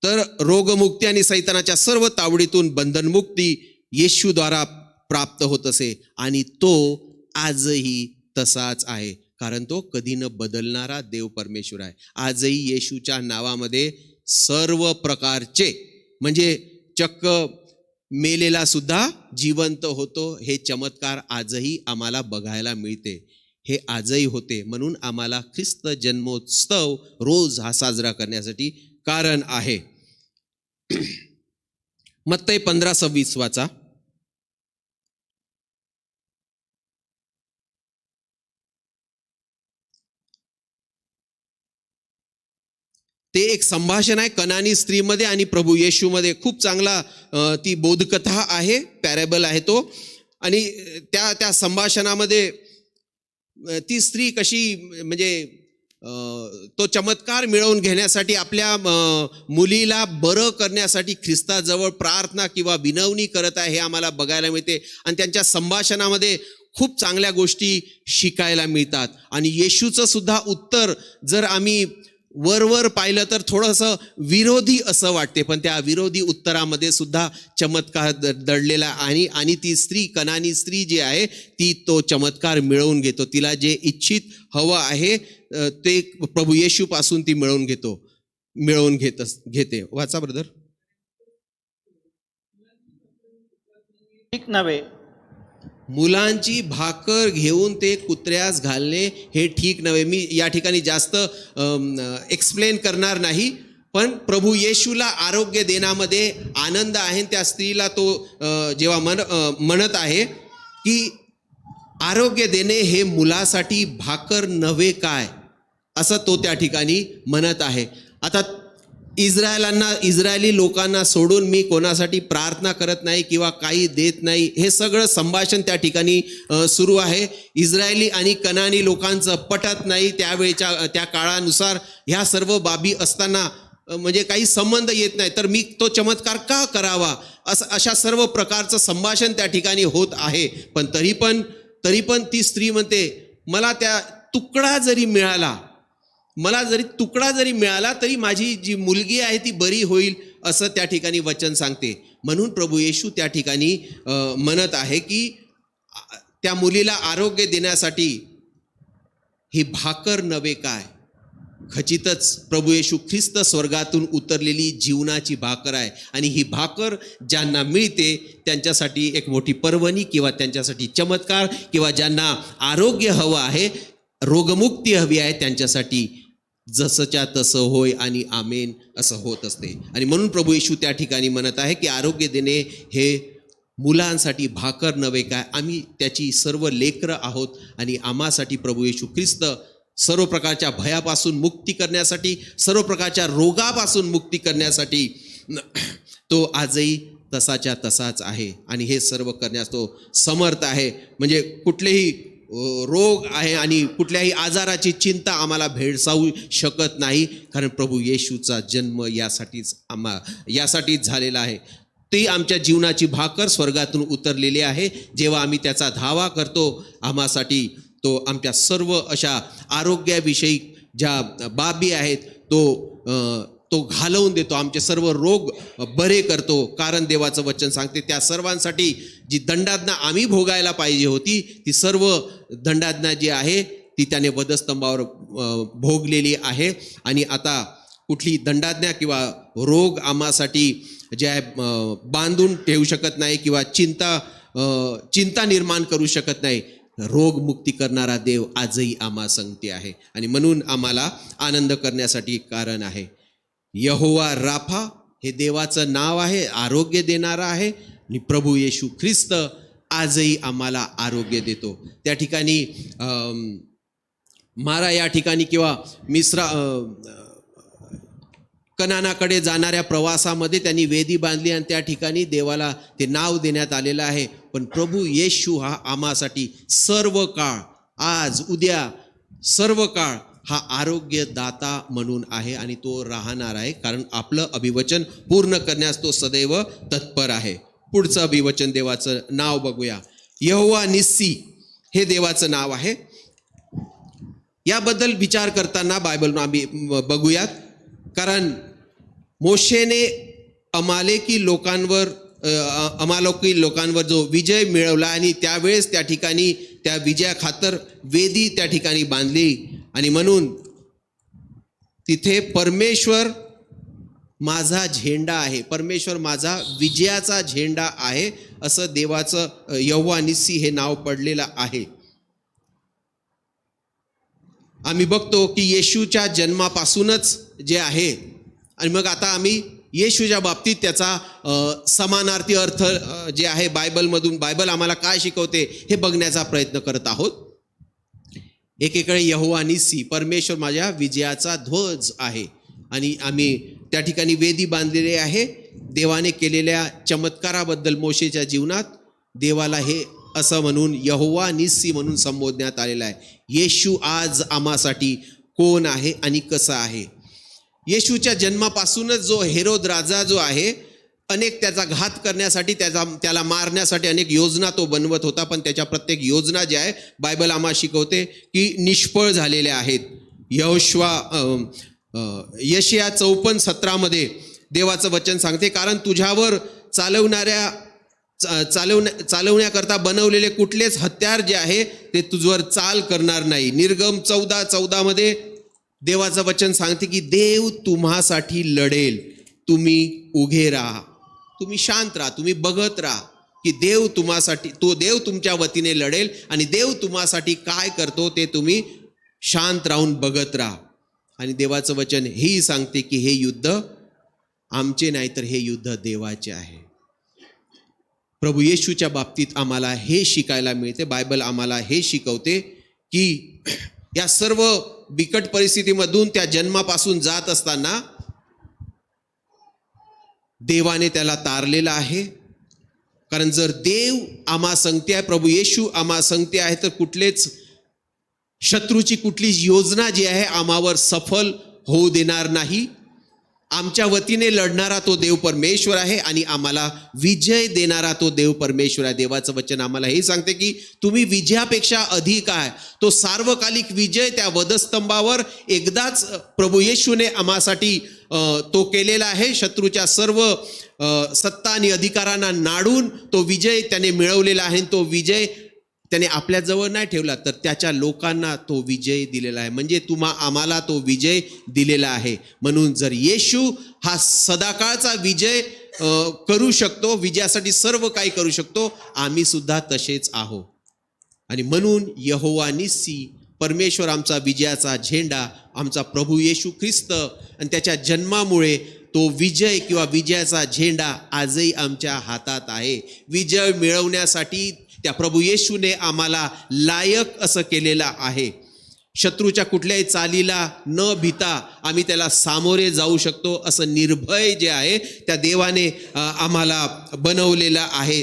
तर रोगमुक्ती आणि सैतानाच्या सर्व तावडीतून बंधनमुक्ती येशूद्वारा प्राप्त होत असे. आणि तो आजही तसाच आहे, कारण तो कधी न बदलणारा देव परमेश्वर आहे. आजही येशूच्या नावामध्ये सर्व प्रकारचे, म्हणजे चक्क मेलेला सुद्धा जिवंत होतो, हे चमत्कार आजही आम्हाला बघायला मिळते. हे आजही होते. म्हणून आम्हाला ख्रिस्त जन्मोत्सव रोज हा साजरा करण्यासाठी कारण आहे. मत्तई 15:26 वाचा. ते एक संभाषण आहे कनानी स्त्रीमध्ये आणि प्रभू येशूमध्ये. खूप चांगला ती बोधकथा आहे, पॅरेबल आहे तो. आणि त्या संभाषणामध्ये ती स्त्री कशी, म्हणजे तो चमत्कार मिळवून घेण्यासाठी आपल्या मुलीला बरं करण्यासाठी ख्रिस्ताजवळ प्रार्थना किंवा विनवणी करत आहे, हे आम्हाला बघायला मिळते. आणि त्यांच्या संभाषणामध्ये खूप चांगल्या गोष्टी शिकायला मिळतात. आणि येशूचं सुद्धा उत्तर जर आम्ही वर पाहिलं तर थोडंसं विरोधी असं वाटते, पण त्या विरोधी उत्तरामध्ये सुद्धा चमत्कार दडलेला आहे. आणि ती स्त्री, कनानी स्त्री जी आहे, ती तो चमत्कार मिळवून घेतो. तिला जे इच्छित हवं आहे ते प्रभू येशू पासून ती मिळवून घेते. वाचा ब्रदर. ठीक नव्हे मुलांची भाकर घेऊन ते कुत्र्यास घालणे हे ठीक नव्हे. मी या ठिकाणी जास्त एक्सप्लेन करणार नाही, पण प्रभू येशूला आरोग्य देण्यामध्ये आनंद आहे. त्या स्त्रीला तो जेव्हा म्हणत आहे की आरोग्य देणे हे मुलासाठी भाकर नव्हे काय, असं तो त्या ठिकाणी म्हणत आहे. आता इस्रायली लोकांना सोडून मी कोणासाठी प्रार्थना करत नाही किंवा काही देत नाही, हे सगळं संभाषण त्या ठिकाणी सुरू आहे. इस्रायली आणि कनानी लोकांचं पटत नाही त्यावेळेच्या त्या काळानुसार ह्या सर्व बाबी असताना, म्हणजे काही संबंध येत नाही, तर मी तो चमत्कार का करावा, अशा सर्व प्रकारचं संभाषण त्या ठिकाणी होत आहे. पण तरी पण ती स्त्री म्हणते, मला तुकडा जरी मिळाला तरी माझी जी मुलगी आहे ती बरी होईल, असं त्या ठिकाणी वचन सांगते. म्हणून प्रभू येशू त्या ठिकाणी म्हणत आहे की त्या मुलीला आरोग्य देण्यासाठी ही भाकर नव्हे काय. खचितच प्रभू येशू ख्रिस्त स्वर्गातून उतरलेली जीवनाची भाकर आहे, आणि ही भाकर ज्यांना मिळते त्यांच्यासाठी एक मोठी पर्वणी किंवा त्यांच्यासाठी चमत्कार, किंवा ज्यांना आरोग्य हवं आहे, रोगमुक्ती हवी आहे, त्यांच्यासाठी जसंच्या तसं होय आणि आमेन असं होत असते. आणि म्हणून प्रभू येशू त्या ठिकाणी म्हणत आहे की आरोग्य देणे हे मुलांसाठी भाकर नव्हे काय. आम्ही त्याची सर्व लेकरं आहोत, आणि आम्हासाठी प्रभू येशू ख्रिस्त सर्व प्रकारच्या भयापासून मुक्ती करण्यासाठी, सर्व प्रकारच्या रोगापासून मुक्ती करण्यासाठी तो आजही तसाच्या तसाच आहे, आणि हे सर्व करण्यास तो समर्थ आहे. म्हणजे कुठलेही रोग आहे आणि कुठल्याही आजाराची चिंता आम्हाला भेडसावू शकत नाही, कारण प्रभू येशूचा जन्म यासाठीच झालेला आहे. ती आमच्या जीवनाची भाकर स्वर्गातून उतरलेली आहे. जेव्हा आम्ही त्याचा धावा करतो, आम्हासाठी तो आमच्या सर्व अशा आरोग्याविषयी ज्या बाबी आहेत तो घालवून देतो, आमचे सर्व रोग बरे करतो. कारण देवाचं वचन सांगते, त्या सर्वांसाठी जी दंडाज्ञा आम्ही भोगायला पाहिजे होती, ती सर्व दंडाज्ञा जी आहे ती त्याने वधस्तंभावर भोगलेली आहे. आणि आता कुठली दंडाज्ञा किंवा रोग आम्हासाठी जे आहे बांधून ठेवू शकत नाही, किंवा चिंता निर्माण करू शकत नाही. रोगमुक्ती करणारा देव आजही आम्हा संगती आहे, आणि म्हणून आम्हाला आनंद करण्यासाठी कारण आहे. यहोवा राफा हे देवाचं नाव आहे, आरोग्य देणारा आहे, आणि प्रभू येशू ख्रिस्त आजही आम्हाला आरोग्य देतो. त्या ठिकाणी मारा या ठिकाणी किंवा कनानाकडे जाणाऱ्या प्रवासामध्ये त्यांनी वेदी बांधली, आणि त्या ठिकाणी देवाला ते नाव देण्यात आलेलं आहे. पण प्रभू येशू हा आम्हासाठी सर्व काळ, आज उद्या सर्व काळ हा आरोग्यदाता म्हणून आहे, आणि तो राहणार आहे, कारण आपलं अभिवचन पूर्ण करण्यास तो सदैव तत्पर आहे. पुढचं अभिवचन देवाचं नाव बघूया. यहोवा निस्सी हे देवाचं नाव आहे. याबद्दल विचार करताना बायबल आम्ही बघूयात, कारण मोशेने अमालेकी लोकांवर जो विजय मिळवला, आणि त्यावेळेस त्या ठिकाणी त्या विजयाखातर वेदी त्या ठिकाणी बांधली, आणि म्हणून तिथे परमेश्वर माझा झेंडा आहे, परमेश्वर माझा विजयाचा झेंडा आहे, असं देवाचं यहोवा निस्सी हे नाव पडलेलं आहे. आम्ही बघतो की येशूच्या जन्मापासूनच जे आहे, आणि मग आता आम्ही येशूच्या बाबतीत त्याचा समानार्थी अर्थ जे आहे बायबल आम्हाला काय शिकवते हे बघण्याचा प्रयत्न करत आहोत. एकीकडे यहोवा निस्सी, परमेश्वर माझ्या विजयाचा ध्वज आहे, आणि आम्ही त्या ठिकाणी वेदी बांधलेली आहे. देवाने केलेल्या चमत्काराबद्दल मोशेच्या जीवनात देवाला हे असं म्हणून यहोवा निस्सी म्हणून संबोधण्यात आलेलं आहे. येशू आज आम्हासाठी कोण आहे आणि कसं आहे. येशूच्या जन्मापासूनच जो हेरोद राजा जो आहे, अनेक त्याचा घात करण्यासाठी, त्याला मारण्यासाठी अनेक योजना तो बनवत होता, पण त्याच्या प्रत्येक योजना ज्या आहे बायबल आम्हाला शिकवते की निष्फळ झालेल्या आहेत. यशया 54:17 देवाचं वचन सांगते, कारण तुझ्यावर चालवण्याकरता बनवलेले कुठलेच हत्यार जे आहे ते तुझवर चाल करणार नाही. निर्गम 14:14 देवाचं वचन सांगते की देव तुम्हासाठी लढेल, तुम्ही उभे राहा, तुम्ही शांत राहा, तुम्ही बघत राहा, की देव तुम्हासाठी, तो देव तुमच्या वतीने लढेल आणि देव तुम्हासाठी काय करतो ते तुम्ही शांत राहून बघत राहा. आणि देवाचं वचन हेही सांगते की हे युद्ध आमचे नाही तर हे युद्ध देवाचे आहे. प्रभू येशूच्या बाबतीत आम्हाला हे शिकायला मिळते. बायबल आम्हाला हे शिकवते की या सर्व बिकट परिस्थितीमधून त्या जन्मापासून जात असताना देवाने त्याला तारलेला आहे. कारण जर देव आम्हा संगती आहे, प्रभू येशू आम्हा संगती आहे, तर कुठलेच शत्रूची कुठलीच योजना जी आहे आम्हावर सफल होऊ देणार नाही. आमच्या वतीने लढणारा तो देव परमेश्वर आहे आणि आम्हाला विजय देणारा तो देव परमेश्वर आहे. देवाचं वचन आम्हाला हे सांगते की तुम्ही विजयापेक्षा अधिक आहे. तो सार्वकालिक विजय त्या वधस्तंभावर एकदाच प्रभू येशूने आम्हासाठी तो केलेला आहे. शत्रूच्या सर्व सत्ता आणि अधिकारांना नाडून तो विजय त्याने मिळवलेला आहे. तो विजय त्याने आपल्याजवळ नाही ठेवला, तर त्याच्या लोकांना तो विजय दिलेला आहे. म्हणजे आम्हाला तो विजय दिलेला आहे. म्हणून जर येशू हा सदाकाळचा विजय करू शकतो, विजयासाठी सर्व काही करू शकतो, आम्ही सुद्धा तसेच आहोत. आणि म्हणून यहोवा निस्सी, परमेश्वर आमचा विजयाचा झेंडा, आमचा प्रभू येशू ख्रिस्त आणि त्याच्या जन्मामुळे तो विजय किंवा विजयाचा झेंडा आजही आमच्या हातात आहे. विजय मिळवण्यासाठी त्या प्रभू येशूने आम्हाला लायक असं केलेलं आहे. शत्रूच्या कुठल्याही चालीला न भीता आम्ही त्याला सामोरे जाऊ शकतो असं निर्भय जे आहे त्या देवाने आम्हाला बनवलेलं आहे.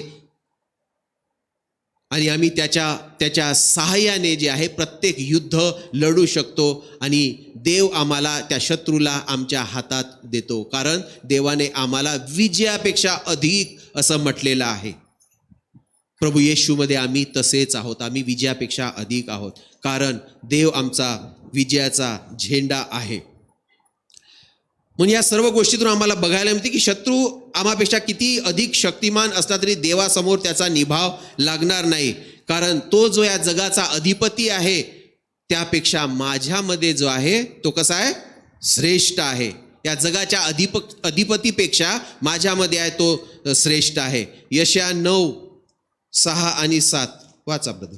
आणि आम्ही त्याच्या सहाय्याने जे आहे प्रत्येक युद्ध लढू शकतो. आणि देव आम्हाला त्या शत्रूला आमच्या हातात देतो, कारण देवाने आम्हाला विजयापेक्षा अधिक असं म्हटलेलं आहे. प्रभू येशूमध्ये आम्ही तसेच आहोत. आम्ही विजयापेक्षा अधिक आहोत, कारण देव आमचा विजयाचा झेंडा आहे. म्हणून या सर्व गोष्टीतून आम्हाला बघायला मिळते की शत्रू आम्हापेक्षा किती अधिक शक्तिमान असला तरी देवासमोर त्याचा निभाव लागणार नाही. कारण तो जो या जगाचा अधिपती आहे त्यापेक्षा माझ्यामध्ये जो आहे तो कसा आहे, श्रेष्ठ आहे. या जगाच्या अधिपतीपेक्षा माझ्यामध्ये आहे तो श्रेष्ठ आहे. यशया 9:6 आणि 7 वाचा ब्रदर.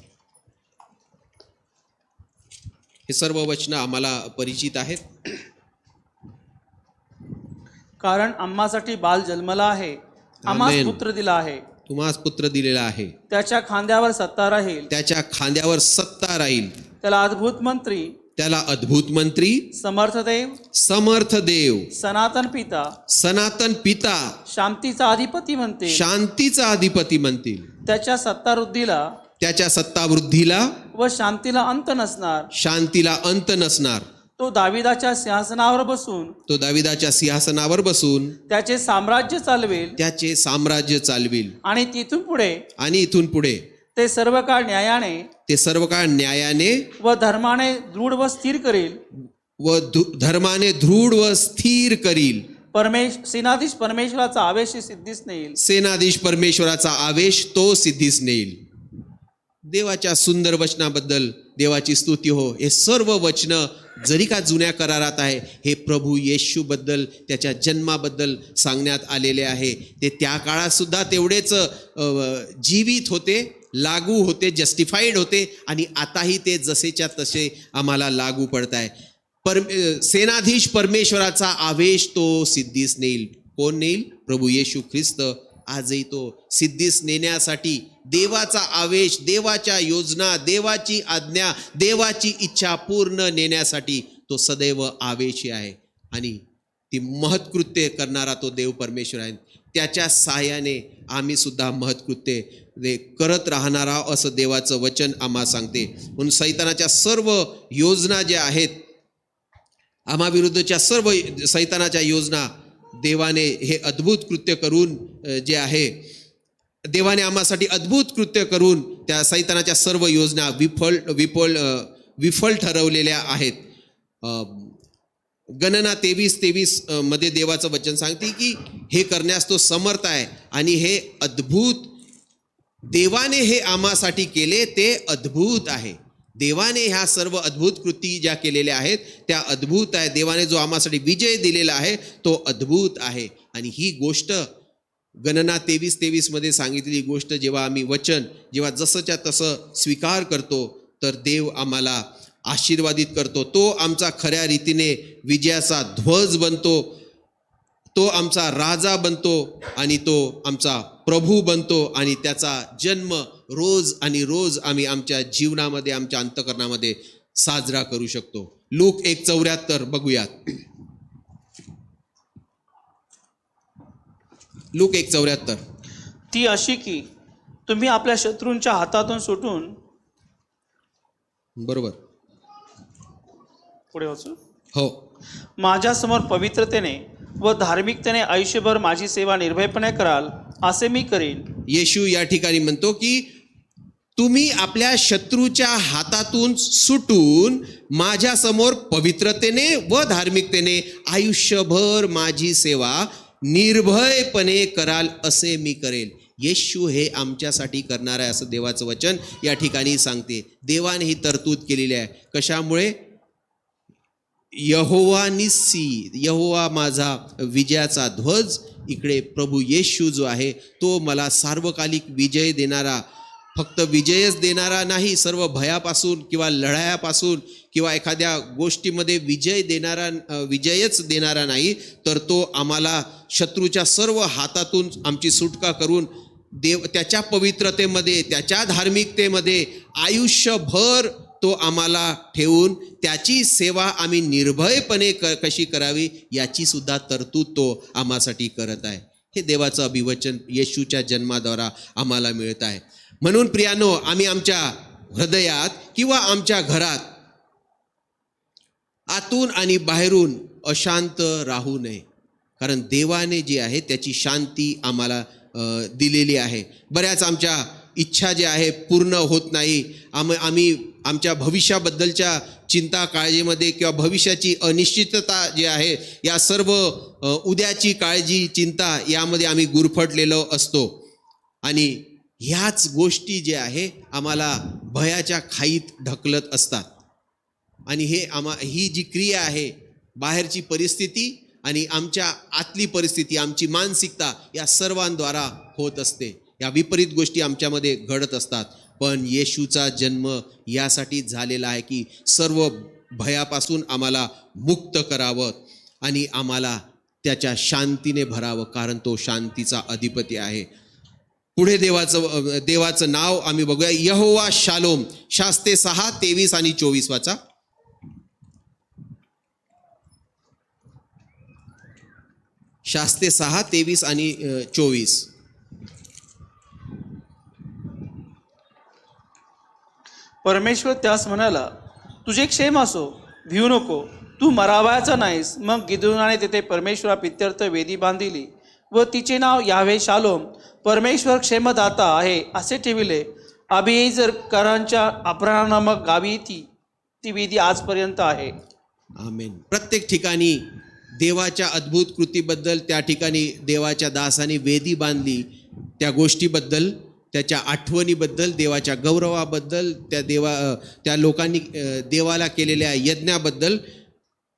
हे सर्व वचनं आम्हाला परिचित आहेत. कारण आम्हासाठी बाल जन्मला आहे, आम्हास आमेन. पुत्र दिला आहे. तुम्हास पुत्र दिलेला आहे, त्याच्या खांद्यावर सत्ता राहील. त्याच्या खांद्यावर सत्ता राहील. त्याला अद्भुत मंत्री, त्याला अद्भुत मंत्री, समर्थ देव, समर्थ देव, सनातन पिता, सनातन पिता, शांतीचा अधिपती म्हणते. शांतीचा अधिपती म्हणतील. त्याच्या सत्तावृद्धीला त्याच्या सत्तावृद्धीला व शांतीला अंत नसणार. शांतीला अंत नसणार. तो दाविदाच्या सिंहासनावर बसून, तो दाविदाच्या सिंहासनावर बसून त्याचे साम्राज्य चालवेल. त्याचे साम्राज्य चालविल. आणि तिथून पुढे आणि इथून पुढे ते सर्व काळ न्यायाने ते सर्व काळ न्यायाने व धर्माने दृढ व स्थिर करेल. व धर्माने दृढ व स्थिर करील. सेनाधीश परमेश्वराचा आवेश सिद्धीस नेईल. सेनाधीश परमेश्वराचा आवेश तो सिद्धीस नेईल. देवाच्या सुंदर वचनाबद्दल देवाची स्तुती हो. हे सर्व वचनं जरी का जुन्या करारात आहे, हे प्रभू येशूबद्दल, त्याच्या जन्माबद्दल सांगण्यात आलेले आहे. ते त्या काळात सुद्धा तेवढेच जीवित होते, लागू होते, जस्टिफाईड होते आणि आताही ते जसेच्या तसे आम्हाला लागू पडत आहे. सेनाधीश परमेश्वराचा आवेश तो सिद्धीस नेईल. कोण नेईल? प्रभू येशू ख्रिस्त. आजही तो सिद्धीस नेण्यासाठी देवाचा आवेश, देवाच्या योजना, देवाची आज्ञा, देवाची इच्छा पूर्ण नेण्यासाठी तो सदैव आवेशी आहे. आणि ती महत्कृत्य करणारा तो देव परमेश्वर आहे. त्याच्या सहाय्याने आम्ही सुद्धा महत्कृत्य करत राहणारा असं देवाचं वचन आम्हा सांगते. म्हणून सैतानाच्या सर्व योजना ज्या आहेत, आम्हा विरुद्धच्या सर्व सैतानाच्या योजना देवाने हे अद्भुत कृत्य करून जे आहे, देवाने आम्हासाठी अद्भुत कृत्य करून त्या सैतानाच्या सर्व योजना विफल ठरवलेल्या आहेत. गणना 23:23 मध्ये देवाचं वचन सांगते की हे करण्यास तो समर्थ आहे. आणि हे अद्भुत देवाने हे आम्हासाठी केले ते अद्भुत आहे. देवाने ह्या सर्व अद्भुत कृती ज्या केलेल्या आहेत त्या अद्भुत आहे. देवाने जो आम्हासाठी विजय दिलेला आहे तो अद्भुत आहे. आणि ही गोष्ट गणना 23:23 मध्ये सांगितलेली गोष्ट जेव्हा आम्ही वचन जेव्हा जसंच्या तसं स्वीकार करतो तर देव आम्हाला आशीर्वादित करतो. तो आमचा खऱ्या रीतीने विजयाचा ध्वज बनतो, तो आमचा राजा बनतो आणि तो आमचा प्रभू बनतो आणि त्याचा जन्म रोज आणि रोज आम्ही आमच्या जीवनामध्ये आमच्या अंतःकरणामध्ये साजरा करू शकतो. लूक 1:74 बघूयात. लूक 1:74. ती अशी की तुम्ही आपल्या शत्रूंच्या हातातून सुटून बरोबर पुढे वाचू. हो. माझ्यासमोर पवित्रतेने व धार्मिकतेने आयुष्यभर माझी सेवा निर्भयपणे कराल असे मी करेन. येशू या ठिकाणी म्हणतो की तुम्ही आपल्या शत्रूच्या हातातून सुटून माझ्यासमोर पवित्रतेने व धार्मिकतेने आयुष्यभर माझी सेवा निर्भयपणे कराल असे मी करेल. येशू हे आमच्यासाठी करणार आहे असं देवाचं वचन या ठिकाणी सांगते. देवाने ही तरतूद केलेली आहे. कशामुळे? यहोवा निस्सी, यहोवा माझा विजयाचा ध्वज. इकडे प्रभू येशू जो आहे तो मला सार्वकालिक विजय देणारा, फक्त विजयच देणारा नाही, सर्व भयापासून किंवा लढायापासून किंवा एखाद्या गोष्टीमध्ये विजयच देणारा नाही, तर तो आम्हाला शत्रूच्या सर्व हातातून आमची सुटका करून त्याच्या पवित्रतेमध्ये त्याच्या धार्मिकतेमध्ये आयुष्यभर तो आम्हाला ठेवून त्याची सेवा आम्ही निर्भयपणे कशी करावी याची सुद्धा तरतूद तो आम्हासाठी करत आहे. हे देवाचं अभिवचन येशूच्या जन्माद्वारा आम्हाला मिळत आहे. म्हणून प्रियानो, आम्ही आमच्या हृदयात किंवा आमच्या घरात आतून आणि बाहेरून अशांत राहू नये, कारण देवाने जी आहे त्याची शांती आम्हाला दिलेली आहे. बऱ्याच आमच्या इच्छा ज्या आहे पूर्ण होत नाही. आम्ही आमच्या भविष्याबद्दलच्या चिंता काळजीमध्ये किंवा भविष्याची अनिश्चितता जी आहे या सर्व उद्याची काळजी चिंता यामध्ये आम्ही गुरफटलेलो असतो आणि ह्याच गोष्टी जे आहे आम्हाला भयाच्या खाईत ढकलत असतात. आणि ही जी क्रिया आहे, बाहेरची परिस्थिती आणि आमच्या आतली परिस्थिती, आमची मानसिकता या सर्वांद्वारा होत असते. या विपरीत गोष्टी आमच्यामध्ये घडत असतात. पण येशूचा जन्म यासाठी झालेला आहे की सर्व भयापासून आम्हाला मुक्त करावं आणि आम्हाला त्याच्या शांतीने भरावं, कारण तो शांतीचा अधिपती आहे. पुढे देवाचं नाव आम्ही बघूया. यहोवा शालोम. शास्ते 6:23 आणि 24 वाचा. शास्ते 6:23 आणि 24. परमेश्वर त्यास म्हणाला, तुझे क्षेम असो, भिवू नको, तू मरावयाचा नाहीस. मग गिदोनाने तेथे परमेश्वरा प्रित्यर्थ वेदी बांधिली व तिचे नाव यावे शालोम, परमेश्वर क्षेमदाता आहे असे ठेविले. अभियेजरकरांच्या अप्रा नामक गावी ती वेदी आजपर्यंत आहे. आमेन. प्रत्येक ठिकाणी देवाच्या अद्भुत कृतीबद्दल, त्या ठिकाणी देवाच्या दासाने वेदी बांधली, त्या गोष्टीबद्दल, त्याच्या आठवणीबद्दल, देवाच्या गौरवाबद्दल, त्या लोकांनी देवाला केलेल्या यज्ञाबद्दल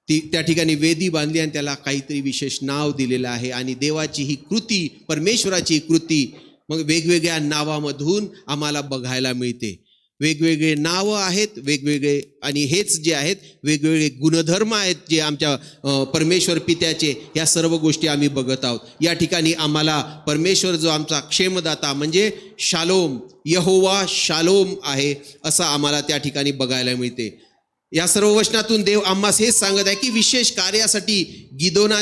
त्या ठिकाणी वेदी बांधली आणि त्याला काहीतरी विशेष नाव दिलेलं आहे. आणि देवाची ही कृती, परमेश्वराची कृती मग वेगवेगळ्या नावामधून आम्हाला बघायला मिळते. वेगवेगळे नावं आहेत, वेगवेगळे, आणि हेच जे आहेत वेगवेगळे गुणधर्म आहेत जे आमच्या परमेश्वर पित्याचे, या सर्व गोष्टी आम्ही बघत आहोत. या ठिकाणी आम्हाला परमेश्वर जो आमचा क्षेमदाता म्हणजे शालोम, यहोवा शालोम आहे असं आम्हाला त्या ठिकाणी बघायला मिळते. या सर्व वचनातून देव आम्हास हेच सांगत आहे की विशेष कार्यासाठी गिदोना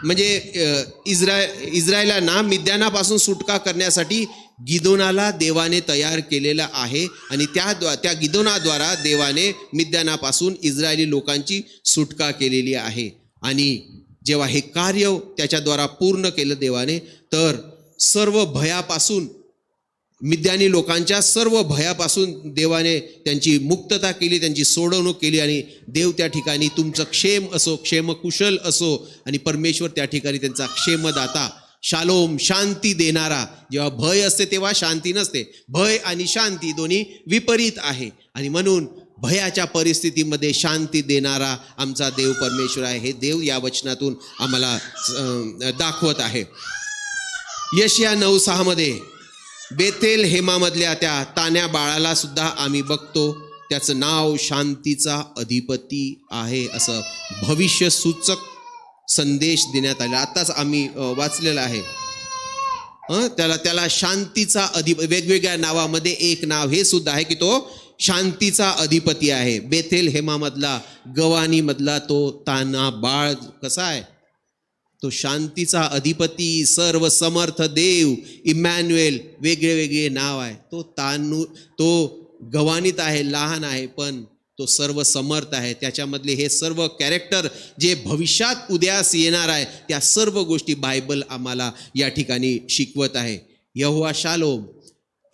म्हणजे इस्रायलांना मिद्यानापासून सुटका करण्यासाठी गिदोनाला देवाने तयार केलेला आहे आणि त्या गिदोनाद्वारा देवाने मिद्यानापासून इस्रायली लोकांची सुटका केलेली आहे. आणि जेव्हा हे कार्य त्याच्याद्वारा पूर्ण केलं देवाने, तर सर्व भयापासून, मिद्यानी लोकांच्या सर्व भयापासून देवाने त्यांची मुक्तता केली, त्यांची सोडवणूक केली. आणि देव त्या ठिकाणी तुमचं क्षेम असो, क्षेमकुशल असो, आणि परमेश्वर त्या ठिकाणी त्यांचा क्षेमदाता, शालोम, शांती देणारा. जेव्हा भय असते तेव्हा शांती नसते. भय आणि शांती दोन्ही विपरीत आहे आणि म्हणून भयाच्या परिस्थितीमध्ये शांती देणारा आमचा देव परमेश्वर आहे. हे देव या वचनातून आम्हाला दाखवत आहे. यशया 9:6 मध्ये बेथेल हेमामधल्या त्या तान्या बाळाला सुद्धा आम्ही बघतो, त्याचं नाव शांतीचा अधिपती आहे असं भविष्य सूचक संदेश देण्यात आला. आताच आम्ही वाचलेलं आहे. त्याला शांतीचा वेगवेगळ्या नावामध्ये एक नाव हे सुद्धा आहे की तो शांतीचा अधिपती आहे. बेथेल हेमामधला गवानी मधला तो ताना बाळ कसा आहे? तो शांतीचा अधिपती, सर्व समर्थ देव, इमॅन्युएल, वेगळे वेगळे नाव आहे. तो गवानीत आहे, लहान आहे, पण तो सर्व समर्थ आहे. त्याच्यामधले हे सर्व कॅरेक्टर जे भविष्यात उद्यास येणार आहे, त्या सर्व गोष्टी बायबल आम्हाला या ठिकाणी शिकवत आहे. यहोवा शालोम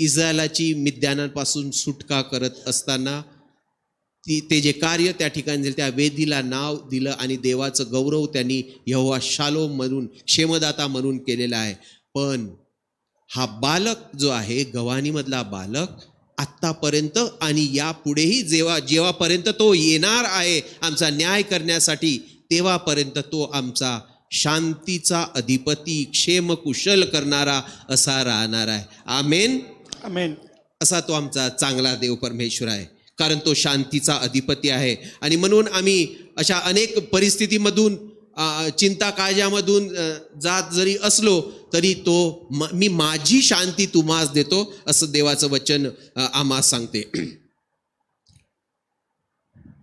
इस्रायलाची मिद्यानांपासून सुटका करत असताना ते जे कार्य त्या ठिकाणी झाले, त्या वेदीला नाव दिलं आणि देवाचं गौरव त्यांनी यहोवा शालोम म्हणून, क्षेमदाता म्हणून केलेला आहे. पण हा बालक जो आहे, गवानीमधला बालक, आत्तापर्यंत आणि यापुढेही जेव्हापर्यंत तो येणार आहे आमचा न्याय करण्यासाठी, तेव्हापर्यंत तो आमचा शांतीचा अधिपती, क्षेमकुशल करणारा असा राहणार आहे. आमेन. आमेन. असा तो आमचा चांगला देव परमेश्वर आहे, कारण तो शांतीचा अधिपती आहे. आणि म्हणून आम्ही अशा अनेक परिस्थितीमधून, चिंता काळजामधून जात जरी असलो तरी तो मी माझी शांती तुम्हास देतो असं देवाचं वचन आम्हास सांगते.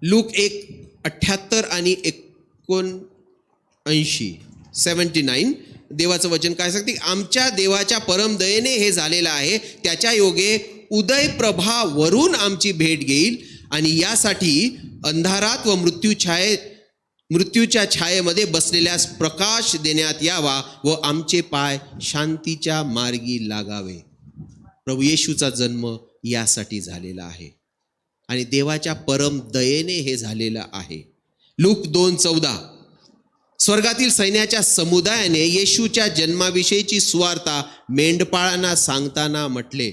लूक 1:78 आणि 79 देवाचं वचन काय सांगते? आमच्या देवाच्या परमदयेने हे झालेलं आहे, त्याच्या योगे उदय प्रभा वरून आमची भेट घेईल आणि यासाठी अंधारात व मृत्यूच्या छायेमध्ये बसलेल्यास प्रकाश देण्यात यावा व आमचे पाय शांतीच्या मार्गी लागावे. प्रभू येशूचा जन्म यासाठी झालेला आहे आणि देवाच्या परम दयेने हे झालेलं आहे. लूक 2:14 स्वर्गातील सैन्याच्या समुदायाने येशूच्या जन्माविषयीची सुवार्ता मेंढपाळांना सांगताना म्हटले,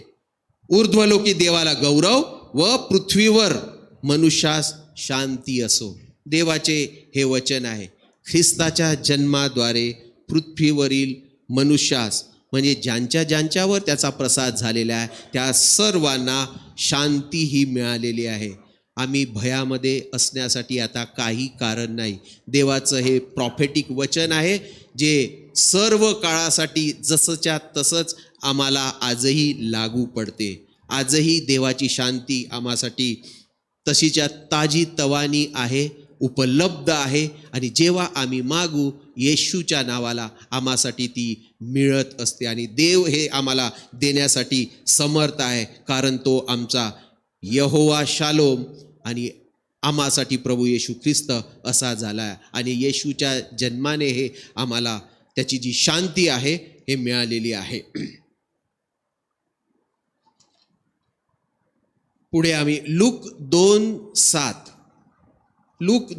ऊर्ध्वलोकी देवाला गौरव व पृथ्वीवर मनुष्यास शांती असो. देवाचे हे वचन आहे. ख्रिस्ताच्या जन्माद्वारे पृथ्वीवरील मनुष्यास, म्हणजे ज्यांच्यावर त्याचा प्रसाद झालेला आहे, त्या सर्वांना शांती ही मिळालेली आहे. आम्ही भयामध्ये असण्यासाठी आता काही कारण नाही. देवाचं हे प्रॉफेटिक वचन आहे जे सर्व काळासाठी जसंच्या तसंच आम्हाला आजही लागू पडते. आजही देवाची शांती आम्हासाठी तशीच्या ताजी तवानी आहे, उपलब्ध आहे आणि जेव्हा आम्ही मागू येशूच्या नावाला आम्हासाठी ती मिळत असते. आणि देव हे आम्हाला देण्यासाठी समर्थ आहे, कारण तो आमचा यहोवा शालोम आणि आम्हासाठी प्रभू येशू ख्रिस्त असा झाला आहे. आणि येशूच्या जन्माने हे आम्हाला त्याची जी शांती आहे हे मिळालेली आहे. पुढे आम्ही लूक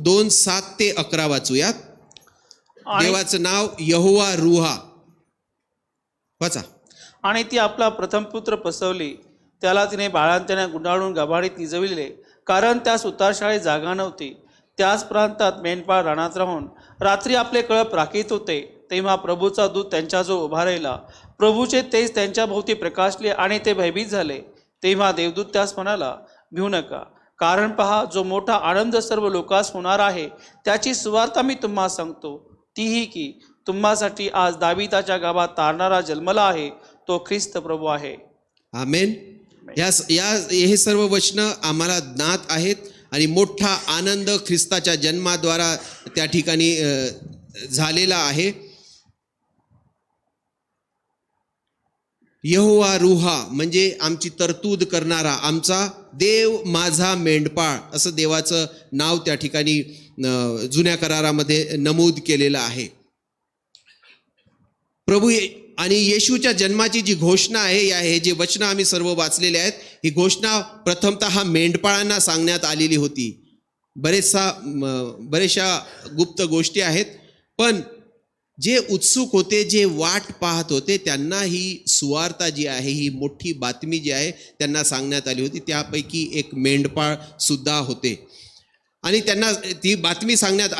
2:7 ते 11 वाचूयात. देवाचं नाव यहोवा रुहा. वाचा. आणि ती आपला प्रथम पुत्र पसवली, त्याला तिने बाळांत्याने गुंडाळून गबाडीत निजविले, कारण त्यास उतारशाळेत जागा नव्हती. त्याच प्रांतात मेंढपाळ रानात राहून रात्री आपले कळप राखीत होते. तेव्हा प्रभूचा दूत त्यांच्याजवळ उभा राहिला. प्रभूचे तेज त्यांच्या भोवती प्रकाशले आणि ते भयभीत झाले. तेव्हा देवदूत त्यास म्हणाला, भिऊ नका, कारण पहा, जो मोठा आनंद सर्व लोकांस होणार आहे त्याची सुवार्ता मी तुम्हा सांगतो. तीही की तुम्हासाठी आज दाविदाच्या गावात तारणारा जन्मला आहे, तो ख्रिस्त प्रभू आहे. आमेन. हे सर्व वचनं आम्हाला ज्ञात आहेत आणि मोठा आनंद ख्रिस्ताच्या जन्माद्वारा त्या ठिकाणी झालेला आहे. यहोवा रुहा म्हणजे आमची तरतूद करणारा, आमचा देव माझा मेंढपाळ असं देवाचं नाव त्या ठिकाणी जुन्या करारामध्ये नमूद केलेलं आहे. प्रभू आणि येशूच्या जन्माची जी घोषणा आहे, हे जे वचनं आम्ही सर्व वाचलेले आहेत, ही घोषणा प्रथमतः मेंढपाळांना सांगण्यात आलेली होती. बरेचशा गुप्त गोष्टी आहेत, पण जे उत्सुक होते, जे वाट पाहत होते, त्यांना ही सुवार्ता जी आहे, ही मोठी बातमी जी आहे त्यांना सांगण्यात आली होती. त्यापैकी एक मेंढपाळ सुद्धा होते आणि त्यांना ती बातमी सांगण्यात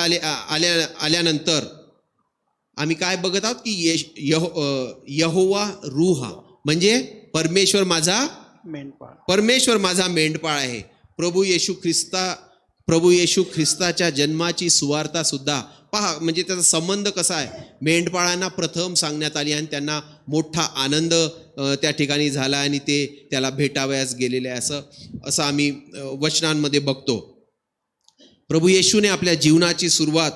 आल्यानंतर आम्ही काय बघत आहोत की यहोवा रूहा म्हणजे परमेश्वर माझा मेंढपाळ आहे. प्रभू येशू ख्रिस्ताच्या जन्माची सुवार्ता सुद्धा पहा, म्हणजे त्याचा संबंध कसा आहे. मेंढपाळांना प्रथम सांगण्यात आली आणि त्यांना मोठा आनंद त्या ठिकाणी झाला आणि ते त्याला भेटावयास गेलेले असं आम्ही वचनांमध्ये बघतो. प्रभू येशूने आपल्या जीवनाची सुरुवात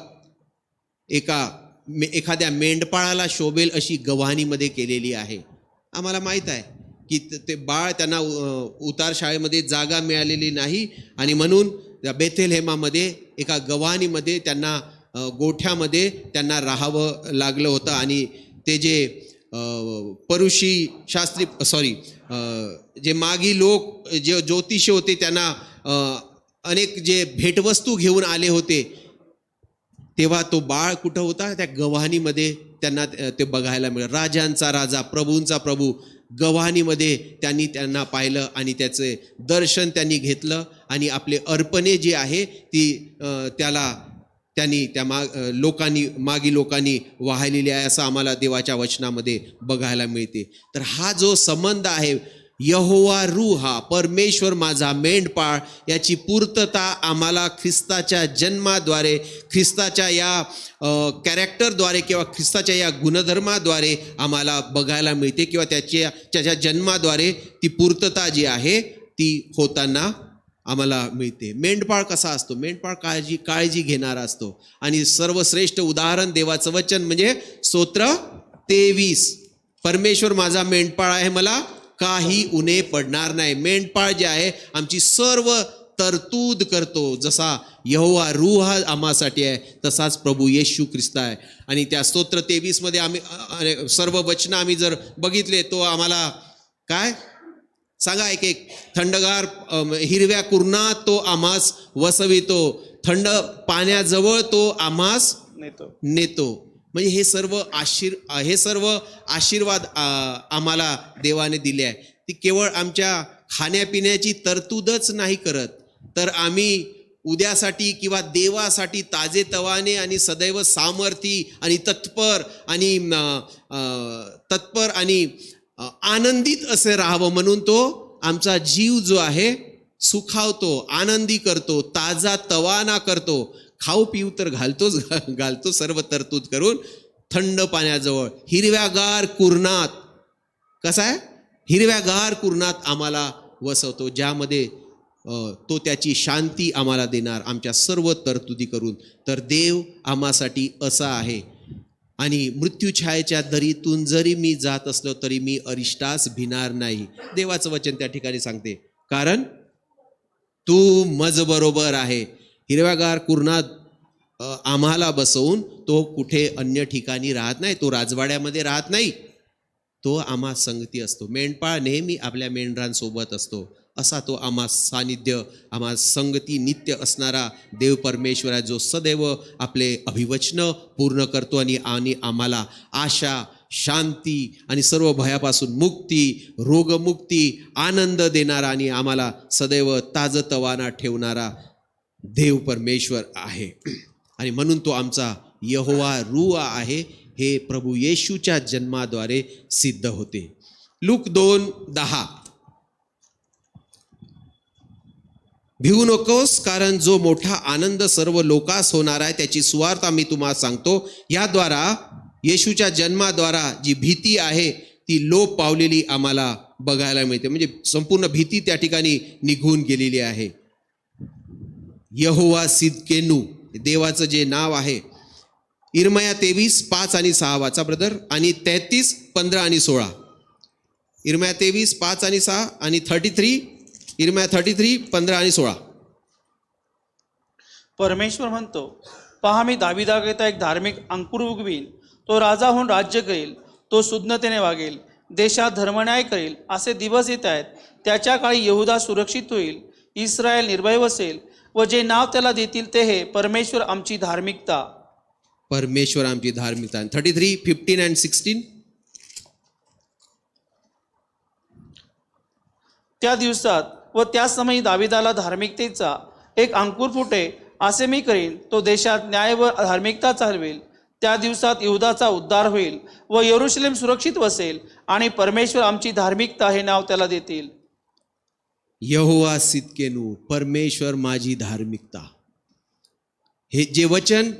एखाद्या मेंढपाळाला शोभेल अशी गव्हाणीमध्ये केलेली आहे. आम्हाला माहीत आहे की ते बाळ त्यांना उतार शाळेमध्ये जागा मिळालेली नाही आणि म्हणून बेथेलहेमामध्ये एका गव्हाणीमध्ये त्यांना गोठ्यामध्ये त्यांना राहावं लागलं होतं. आणि ते जे परुषी शास्त्री जे मागी लोक जे ज्योतिषी होते त्यांना अनेक जे भेटवस्तू घेऊन आले होते, तेव्हा तो बाळ कुठं होता? त्या गव्हाणीमध्ये त्यांना ते बघायला मिळालं. राजांचा राजा, प्रभूंचा प्रभू गव्हाणीमध्ये त्यांना पाहिलं आणि त्याचे दर्शन त्यांनी घेतलं आणि आपले अर्पणे जी आहे ती त्यांनी त्या मागी लोकांनी वाहिलेली आहे असं आम्हाला देवाच्या वचनामध्ये बघायला मिळते. तर हा जो संबंध आहे यहोवा रूहा, परमेश्वर माझा मेंढपाळ, याची पूर्तता आम्हाला ख्रिस्ताच्या जन्माद्वारे, ख्रिस्ताच्या या कॅरेक्टरद्वारे किंवा ख्रिस्ताच्या या गुणधर्माद्वारे आम्हाला बघायला मिळते किंवा त्याच्या जन्माद्वारे ती पूर्तता जी आहे ती होताना आम्हाला मिळते. मेंढपाळ कसा असतो? मेंढपाळ काळजी घेणारा असतो. आणि सर्वश्रेष्ठ उदाहरण देवाचं वचन म्हणजे स्तोत्र 23, परमेश्वर माझा मेंढपाळ आहे, मला काही उणे पडणार नाही. मेंढपाळ जे आहे आमची सर्व तरतूद करतो. जसा यहोवा रूह आम्हासाठी आहे तसाच प्रभू येशू ख्रिस्त आहे. आणि त्या स्तोत्र 23 मध्ये आम्ही सर्व वचन आम्ही जर बघितले तो आम्हाला काय सांगा, एक थंडगार हिरव्या कुरणात तो आम्हास वसवितो, थंड पाण्याजवळ तो आम्हास नेतो. म्हणजे हे सर्व आशीर्वाद आम्हाला देवाने दिले आहे. ती केवळ आमच्या खाण्यापिण्याची तरतूदच नाही करत, तर आम्ही उद्यासाठी किंवा देवासाठी ताजेतवाने आणि सदैव सामर्थी आणि तत्पर आणि आनंदित असे राहावं म्हणून तो आमचा जीव जो आहे सुखावतो, आनंदी करतो, ताजा तवाना करतो. खाऊ पिऊ तर घालतो सर्व तरतूद करून थंड पाण्याजवळ हिरव्यागार कुरणात. कसा आहे? हिरव्यागार कुरणात आम्हाला वसवतो, ज्यामध्ये तो त्याची शांती आम्हाला देणार आमच्या सर्व तरतुदी करून. तर देव आम्हासाठी असा आहे. आणि मृत्यूछायेच्या दरीतून जरी मी जात असलो तरी मी अरिष्टास भिणार नाही, देवाचं वचन त्या ठिकाणी सांगते. कारण तू मज बरोबर आहे. हिरव्यागार कुरणात आम्हाला बसवून तो कुठे अन्य ठिकाणी राहत नाही, तो राजवाड्यामध्ये राहत नाही, तो आम्हा संगती असतो. मेंढपाळ नेहमी आपल्या मेंढरांसोबत असतो, असा तो आम्हा सानिध्य, आम्हा संगती नित्य असणारा देव परमेश्वर आहे, जो सदैव आपले अभिवचन पूर्ण करतो आणि आम्हाला आशा, शांती आणि सर्व भयापासून मुक्ती, रोगमुक्ती, आनंद देणारा आणि आम्हाला सदैव ताजतवाना ठेवणारा देव परमेश्वर आहे. आणि म्हणून तो आमचा यहोवा रूह आहे. हे प्रभू येशूच्या जन्माद्वारे सिद्ध होते. लूक 2:10, भिवू नकोस, कारण जो मोठा आनंद सर्व लोकांस होणार आहे त्याची सुवार्ता मी तुम्हाला सांगतो. याद्वारा येशूच्या जन्माद्वारा जी भीती आहे ती लोप पावलेली आम्हाला बघायला मिळते. म्हणजे संपूर्ण भीती त्या ठिकाणी निघून गेलेली आहे. यहोवा सिदकेनू देवाचं जे नाव आहे. इर्मया 23:5 आणि 6 वाचा ब्रदर, आणि 33:15 आणि 16. इर्मया 23:5 आणि 6 आणि 33, इर्मया 33:15 आणि 16. परमेश्वर म्हणतो, पहा मी दाविदाकरिता एक धार्मिक अंकुर उगवीन, तो राजा होऊन राज्य करेल, तो सुज्ञतेने वागेल, देशात धर्मन्याय करेल. असे दिवस येत आहेत, त्याच्या काळी यहुदा सुरक्षित होईल, इस्रायल निर्भय वसेल, व जे नाव त्याला देतील ते हे परमेश्वर आमची धार्मिकता. परमेश्वर आमची धार्मिकता. 33:15 and 16. त्या दिवसात व त्या समयी दाविदाला धार्मिकतेचा एक अंकुर फुटे, असे मी करीन. तो देशात न्याय व धार्मिकता चालवेल, त्या दिवसात यहूदाचा उद्धार होईल व यरूशलेम सुरक्षित वसेल आणि परमेश्वर आमची धार्मिकता हे नाव त्याला देतील. यहोवा सिदकेनू, परमेश्वर माझी धार्मिकता, हे जे वचन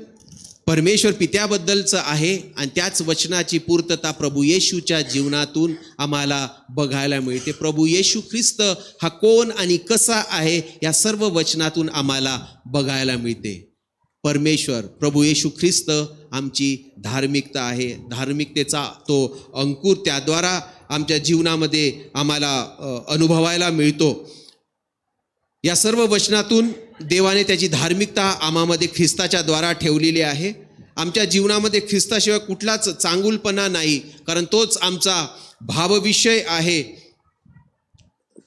परमेश्वर पित्याबद्दलचं आहे आणि त्याच वचनाची पूर्तता प्रभू येशूच्या जीवनातून आम्हाला बघायला मिळते. प्रभू येशू ख्रिस्त हा कोण आणि कसा आहे या सर्व वचनातून आम्हाला बघायला मिळते. परमेश्वर प्रभू येशू ख्रिस्त आमची धार्मिकता आहे. धार्मिकतेचा तो अंकुर त्याद्वारा आमच्या जीवनामध्ये आम्हाला अनुभवायला मिळतो. या सर्व वचनातून देवाने त्याची धार्मिकता आम्हामध्ये ख्रिस्ताच्या द्वारा ठेवलेली आहे. आमच्या जीवनामध्ये ख्रिस्ताशिवाय कुठलाच चांगुलपणा नाही, कारण तोच आमचा भावविषय आहे.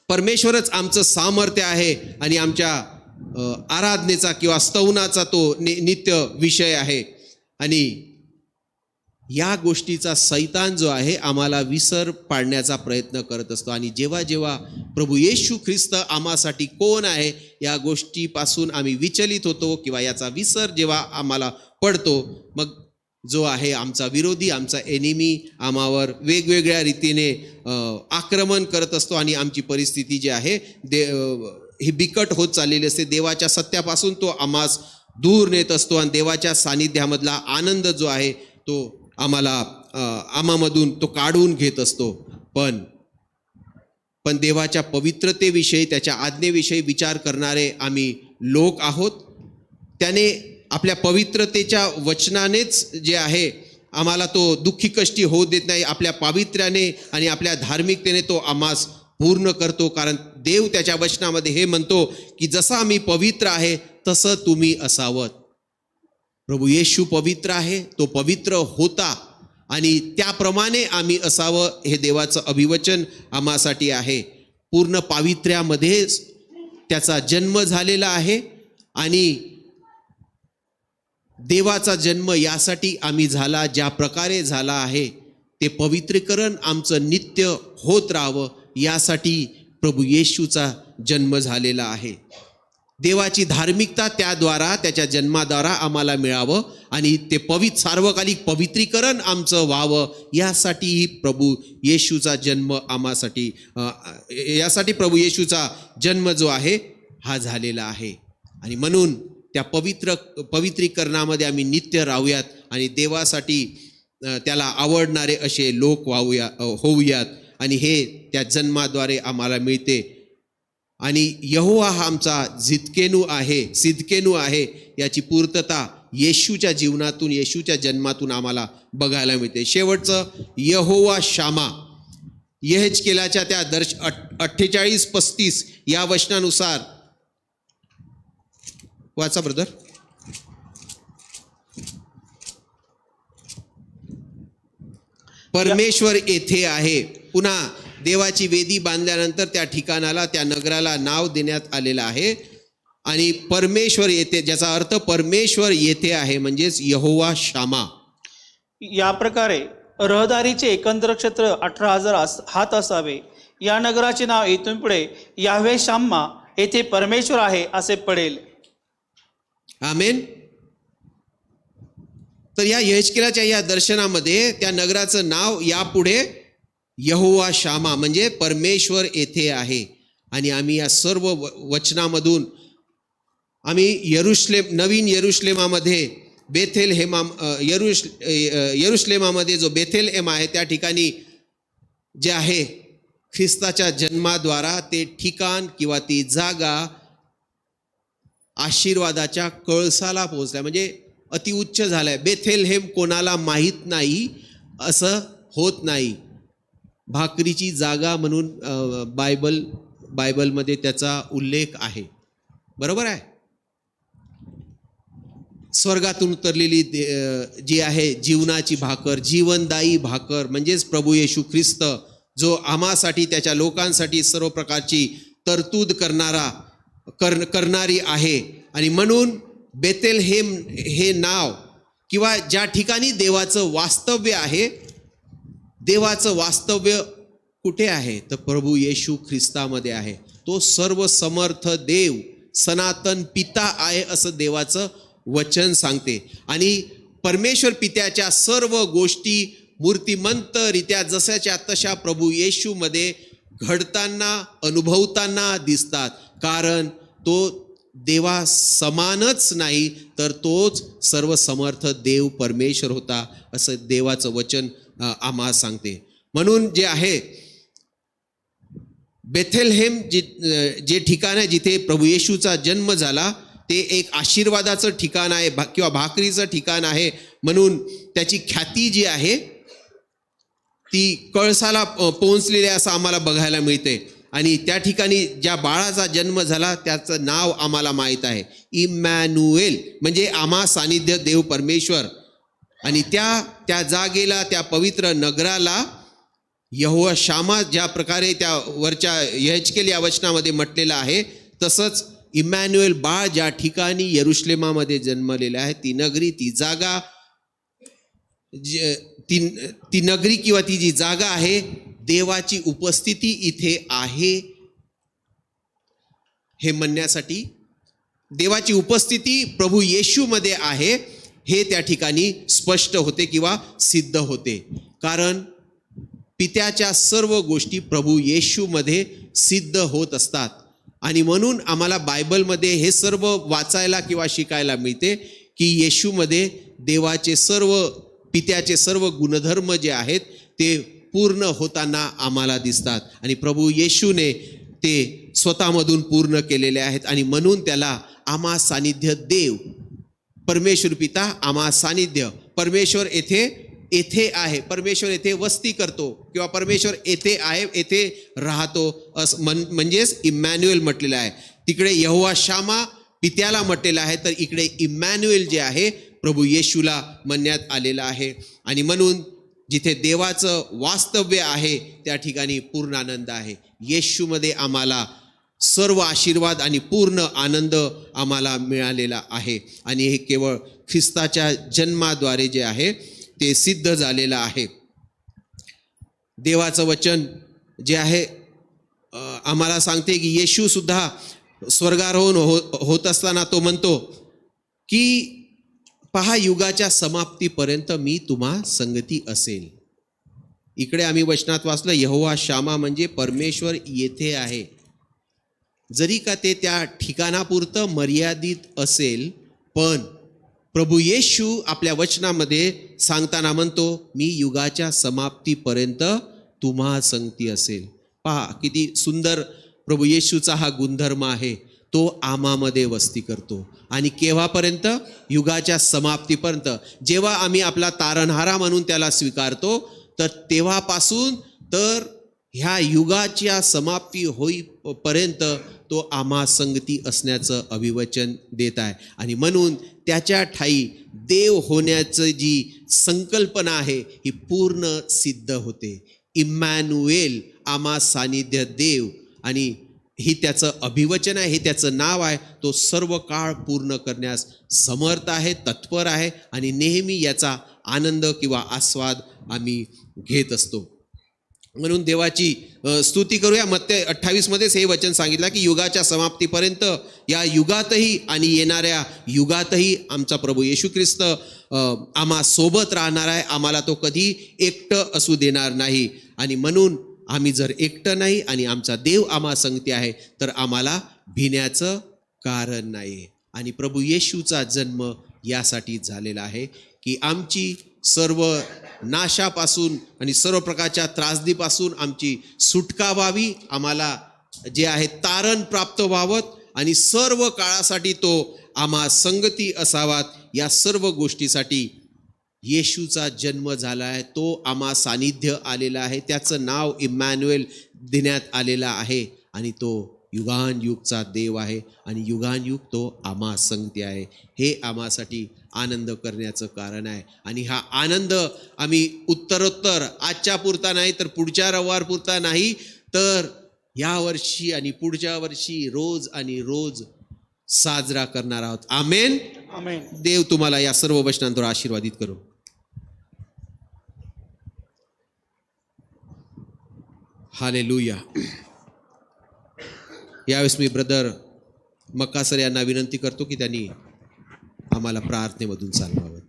परमेश्वरच आमचं सामर्थ्य आहे आणि आमच्या आराधनेचा किंवा स्तवनाचा तो नित्य विषय आहे. आणि या गोष्टीचा सैतान जो आहे आम्हाला विसर पाडण्याचा प्रयत्न करत असतो. आणि जेव्हा जेव्हा प्रभू येशू ख्रिस्त आम्हासाठी कोण आहे या गोष्टीपासून आम्ही विचलित होतो किंवा याचा विसर जेव्हा आम्हाला पडतो, मग जो आहे आमचा विरोधी, आमचा एनिमी आम्हावर वेगवेगळ्या रीतीने आक्रमण करत असतो आणि आमची परिस्थिती जी आहे ही बिकट होत चाललेली असते. देवाच्या सत्यापासून तो आम्हास दूर नेत असतो आणि देवाच्या सानिध्यामधला आनंद जो आहे तो आम्हामधून तो काढून घेत असतो. पण देवाच्या पवित्रतेविषयी, त्याच्या आज्ञेविषयी विचार करणारे आम्ही लोक आहोत. त्याने आपल्या पवित्रतेच्या वचनानेच जे आहे आम्हाला तो दुःखी कष्टी होऊ देत नाही. आपल्या पावित्र्याने आणि आपल्या धार्मिकतेने तो आम्हास पूर्ण करतो. कारण देव त्याच्या वचनामध्ये हे म्हणतो की जसं आम्ही पवित्र आहे तसं तुम्ही असावं. प्रभू येशू पवित्र आहे, तो पवित्र होता आणि त्याप्रमाणे आम्ही असावं हे देवाचं अभिवचन आम्हासाठी आहे. पूर्ण पावित्र्यामध्येच त्याचा जन्म झालेला आहे आणि देवाचा जन्म यासाठी आम्ही झाला, ज्या प्रकारे झाला आहे ते पवित्रीकरण आमचं नित्य होत राहावं यासाठी प्रभू येशूचा जन्म झालेला आहे. देवाची धार्मिकता त्याद्वारा, त्याच्या जन्माद्वारा आम्हाला मिळावं आणि ते सार्वकालिक पवित्रीकरण आमचं व्हावं यासाठी प्रभू येशूचा जन्म आम्हासाठी, यासाठी प्रभू येशूचा जन्म जो आहे हा झालेला आहे. आणि म्हणून त्या पवित्रीकरणामध्ये आम्ही नित्य राहूयात आणि देवासाठी त्याला आवडणारे असे लोक होऊयात. आणि हे त्या जन्माद्वारे आम्हाला मिळते. आणि यहोवा हा आमचा सिदकेनू आहे याची पूर्तता येशूच्या जीवनातून, येशूच्या जन्मातून आम्हाला बघायला मिळते. शेवटचं यहोवा शामा, यहेजकेलाच्या त्या 48-35 या वचनानुसार वाचा ब्रदर. परमेश्वर येथे आहे. पुन्हा देवाची वेदी बांधल्यानंतर त्या ठिकाणाला, त्या नगराला नाव देण्यात आलेलं आहे आणि परमेश्वर येथे, ज्याचा अर्थ परमेश्वर येथे आहे म्हणजेच यहोवा शामा. या प्रकारे रहदारीचे एकंदर क्षेत्र 18,000 हात असावे. या नगराचे नाव इथून पुढे याह्वे शाम्मा, येथे परमेश्वर आहे असे पडेल. आमेन. तर या यहेजकेलाच्या या दर्शनामध्ये त्या नगराचं नाव यापुढे यहोवा शामा म्हणजे परमेश्वर येथे आहे. आणि आम्ही या सर्व वचनामधून आम्ही नवीन यरुशलेमामध्ये यरुशलेमामध्ये जो बेथेलहेम आहे त्या ठिकाणी जे आहे ख्रिस्ताच्या जन्माद्वारा ते ठिकाण किंवा ती जागा आशीर्वादाच्या कळसाला पोहोचल्या, म्हणजे अतिउच्च झालाय. बेथेलहेम कोणाला माहीत नाही असं होत नाही. भाकरीची जागा म्हणून बायबलमध्ये त्याचा उल्लेख आहे. बरोबर आहे. स्वर्गातून उतरलेली जी आहे जीवनाची भाकर, जीवनदायी भाकर म्हणजेच प्रभू येशू ख्रिस्त, जो आम्हासाठी, त्याच्या लोकांसाठी सर्व प्रकारची तरतूद करणारी आहे. आणि म्हणून बेथेलहेम हे नाव किंवा ज्या ठिकाणी देवाचं वास्तव्य आहे, देवाचं वास्तव्य कुठे आहे तर प्रभू येशू ख्रिस्तामध्ये आहे. तो सर्व समर्थ देव, सनातन पिता आहे असं देवाचं वचन सांगते. आणि परमेश्वर पित्याच्या सर्व गोष्टी मूर्तिमंतरित्या जशाच्या तशा प्रभू येशूमध्ये घडताना अनुभवताना दिसतात, कारण तो देवा समानच नाही तर तोच सर्व समर्थ देव परमेश्वर होता, असं देवाचं वचन आम्हाला सांगते. म्हणून जे आहे बेथेलहेम जे ठिकाण आहे जिथे प्रभू येशूचा जन्म झाला, ते एक आशीर्वादाचं ठिकाण आहे किंवा भाकरीचं ठिकाण आहे. म्हणून त्याची ख्याती जी आहे ती कळसाला पोहोचलेली आहे असं आम्हाला बघायला मिळते. आणि त्या ठिकाणी ज्या बाळाचा जन्म झाला त्याचं नाव आम्हाला माहीत आहे, इमॅन्युएल, म्हणजे आम्हा सानिध्य देव परमेश्वर. आणि त्या जागेला, त्या पवित्र नगराला यहोवा शामा ज्या प्रकारे त्या वरच्या यहेजकेल या वचनामध्ये म्हटलेलं आहे, तसंच इमॅन्युएल बाळ ज्या ठिकाणी यरुशलेमामध्ये जन्मलेलं आहे, ती नगरी, ती जागा, ती नगरी किंवा ती जी जागा आहे, देवाची उपस्थिती इथे आहे हे म्हणण्यासाठी, देवाची उपस्थिती प्रभू येशूमध्ये आहे हे त्या ठिकाणी स्पष्ट होते किंवा सिद्ध होते. कारण पित्याच्या सर्व गोष्टी प्रभू येशूमध्ये सिद्ध होत असतात. आणि म्हणून आम्हाला बायबलमध्ये हे सर्व वाचायला किंवा शिकायला मिळते की येशूमध्ये देवाचे सर्व, पित्याचे सर्व गुणधर्म जे आहेत ते पूर्ण होताना आम्हाला दिसतात. आणि प्रभू येशूने ते स्वतःमधून पूर्ण केलेले आहेत. आणि म्हणून त्याला आम्हा सानिध्य देव परमेश्वर पिता, आम्हा सानिध्य, परमेश्वर येथे आहे, परमेश्वर येथे वस्ती करतो किंवा परमेश्वर येथे आहे, येथे राहतो असं म्हणजेच इमॅन्युएल म्हटलेलं आहे. तिकडे यहोवा शामा पित्याला म्हटलेलं आहे, तर इकडे इमॅन्युएल जे आहे प्रभू येशूला म्हणण्यात आलेलं आहे. आणि म्हणून जिथे देवाचं वास्तव्य आहे त्या ठिकाणी पूर्ण आनंद आहे. येशूमध्ये आम्हाला सर्व आशीर्वाद आणि पूर्ण आनंद आम्हाला मिळालेला आहे. आणि हे केवळ ख्रिस्ताच्या जन्माद्वारे जे आहे ते सिद्ध झालेलं आहे. देवाचं वचन जे आहे आम्हाला सांगते की येशू सुद्धा स्वर्गारोहण होत असताना तो म्हणतो की पहा, युगाच्या समाप्तीपर्यंत मी तुम्हा संगती असेल. इकडे आम्ही वचनात वाचलं, यहोवा शामा म्हणजे परमेश्वर येथे आहे. जरी का ते त्या ठिकाणापुरतं मर्यादित असेल, पण प्रभू येशू आपल्या वचनामध्ये सांगताना म्हणतो, मी युगाच्या समाप्तीपर्यंत तुम्हा संगती असेल. पहा किती सुंदर प्रभू येशूचा हा गुणधर्म आहे. तो आम्हामध्ये वस्ती करतो. आणि केव्हापर्यंत? युगाच्या समाप्तीपर्यंत. जेव्हा आम्ही आपला तारणहारा म्हणून त्याला स्वीकारतो, तर तेव्हापासून तर ह्या युगाच्या समाप्ती होईपर्यंत तो आम्हा संगती असण्याचं अभिवचन देत आहे. आणि म्हणून त्याच्या ठाई देव होण्याचं जी संकल्पना आहे ही पूर्ण सिद्ध होते. इमॅन्युएल, आम्हा सानिध्य देव, आणि ही त्याचं अभिवचन आहे, हे त्याचं नाव आहे. तो सर्व काळ पूर्ण करण्यास समर्थ आहे, तत्पर आहे. आणि नेहमी याचा आनंद किंवा आस्वाद आम्ही घेत असतो. म्हणून देवाची स्तुती करूया. मत्ते 28मध्येच हे वचन सांगितलं की युगाच्या समाप्तीपर्यंत, या युगातही आणि येणाऱ्या युगातही आमचा प्रभू येशू ख्रिस्त आम्हा सोबत राहणार आहे. आम्हाला तो कधी एकटं असू देणार नाही. आणि म्हणून आम्ही जर एकटं नाही आणि आमचा देव आम्हा संगती आहे, तर आम्हाला भिण्याचं कारण नाही. आणि प्रभू येशूचा जन्म यासाठी झालेला आहे की आमची सर्व नाशापासून आणि सर्व प्रकारच्या त्रासदीपासून आमची सुटका व्हावी, आम्हाला जे आहे तारण प्राप्त व्हावं, आणि सर्व काळासाठी तो आम्हा संगती असावात. या सर्व गोष्टीसाठी येशूचा जन्म झाला आहे. तो आम्हा सानिध्य आलेला आहे. त्याचं नाव इमॅन्युएल देण्यात आलेलं आहे. आणि तो युगानयुगचा देव आहे आणि युगानयुग तो आम्हा संगती आहे. हे आम्हासाठी आनंद करण्याचं कारण आहे. आणि हा आनंद आम्ही उत्तरोत्तर आजच्या पुरता नाही, तर पुढच्या रविवार पुरता नाही, तर या वर्षी आणि पुढच्या वर्षी रोज आणि रोज साजरा करणार आहोत. आमेन. आमेन. देव तुम्हाला या सर्व वचनांद्वारे आशीर्वादित करो. हालेलुया. यावेळेस मी ब्रदर मक्का सर यांना विनंती करतो की त्यांनी आम्हाला प्रार्थनेमधून चालवावं.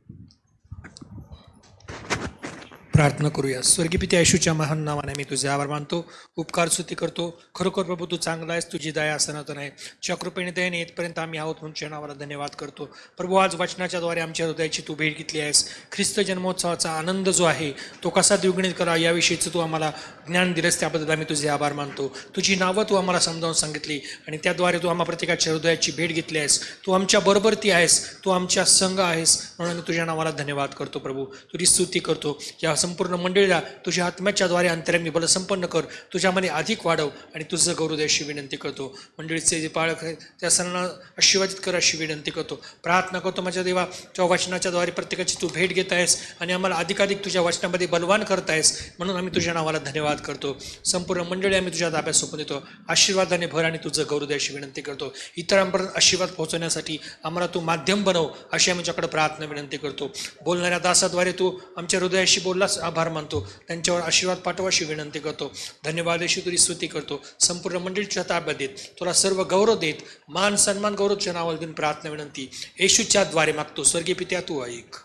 प्रार्थना करूया. स्वर्गीय पित्या येशूच्या महान नावाने मी तुझे आभार मानतो, उपकार स्तुती करतो. खरोखर प्रभू तू चांगला आहेस, तुझी दया सनातन आहे. च्या कृपेने दयेने येतपर्यंत आम्ही आहोत म्हणून तुझ्या नावाला धन्यवाद करतो. प्रभू आज वचनाच्याद्वारे आमच्या हृदयाची तू भेट घेतली आहेस. ख्रिस्त जन्मोत्सवाचा आनंद जो आहे तो कसा द्विगुणित करा याविषयीचं तू आम्हाला ज्ञान दिलंस, त्याबद्दल आम्ही तुझे आभार मानतो. तुझी नावं तू आम्हाला समजावून सांगितली आणि त्याद्वारे तू आम्हा प्रत्येकाच्या हृदयाची भेट घेतली आहेस. तू आमच्या बरोबरती आहेस, तू आमच्या संघ आहेस म्हणून आम्ही तुझ्या नावाला धन्यवाद करतो. प्रभू तुझी स्तुती करतो. या संपूर्ण मंडळीला तुझ्या आत्म्याच्याद्वारे अंतरंगी बल संपन्न कर, तुझ्यामध्ये अधिक वाढव आणि तुझं गौरव दे अशी विनंती करतो. मंडळीचे जे पाळक आहेत त्या सर्वांना आशीर्वादित कर अशी विनंती करतो. प्रार्थना करतो माझ्या देवा, तुझ्या वचनाच्याद्वारे प्रत्येकाची तू भेट घेत आहेस आणि आम्हाला अधिकाधिक तुझ्या वचनामध्ये बलवान करत आहेस म्हणून आम्ही तुझ्या नावाला धन्यवाद करतो. संपूर्ण मंडळी आम्ही तुझ्या ताब्यात सोपून देतो. आशीर्वादाने भर आणि तुझं गौरव दे अशी विनंती करतो. इतरांपर्यंत आशीर्वाद पोहोचवण्यासाठी आम्हाला तू माध्यम बनव अशी आम्ही तुझ्याकडे प्रार्थना विनंती करतो. बोलणाऱ्या दासाद्वारे तू आमच्या हृदयाशी बोललास, आभार मानतो. त्यांच्यावर आशीर्वाद पाठवा अशी विनंती करतो. धन्यवाद येशू, तुझी स्तुती करतो. संपूर्ण मंडळीच्या ताब्यात देत तुला सर्व गौरव देत मान सन्मान गौरवच्या नावाला देऊन प्रार्थना विनंती येशूच्या द्वारे मागतो. स्वर्गीय पित्या तू ऐक.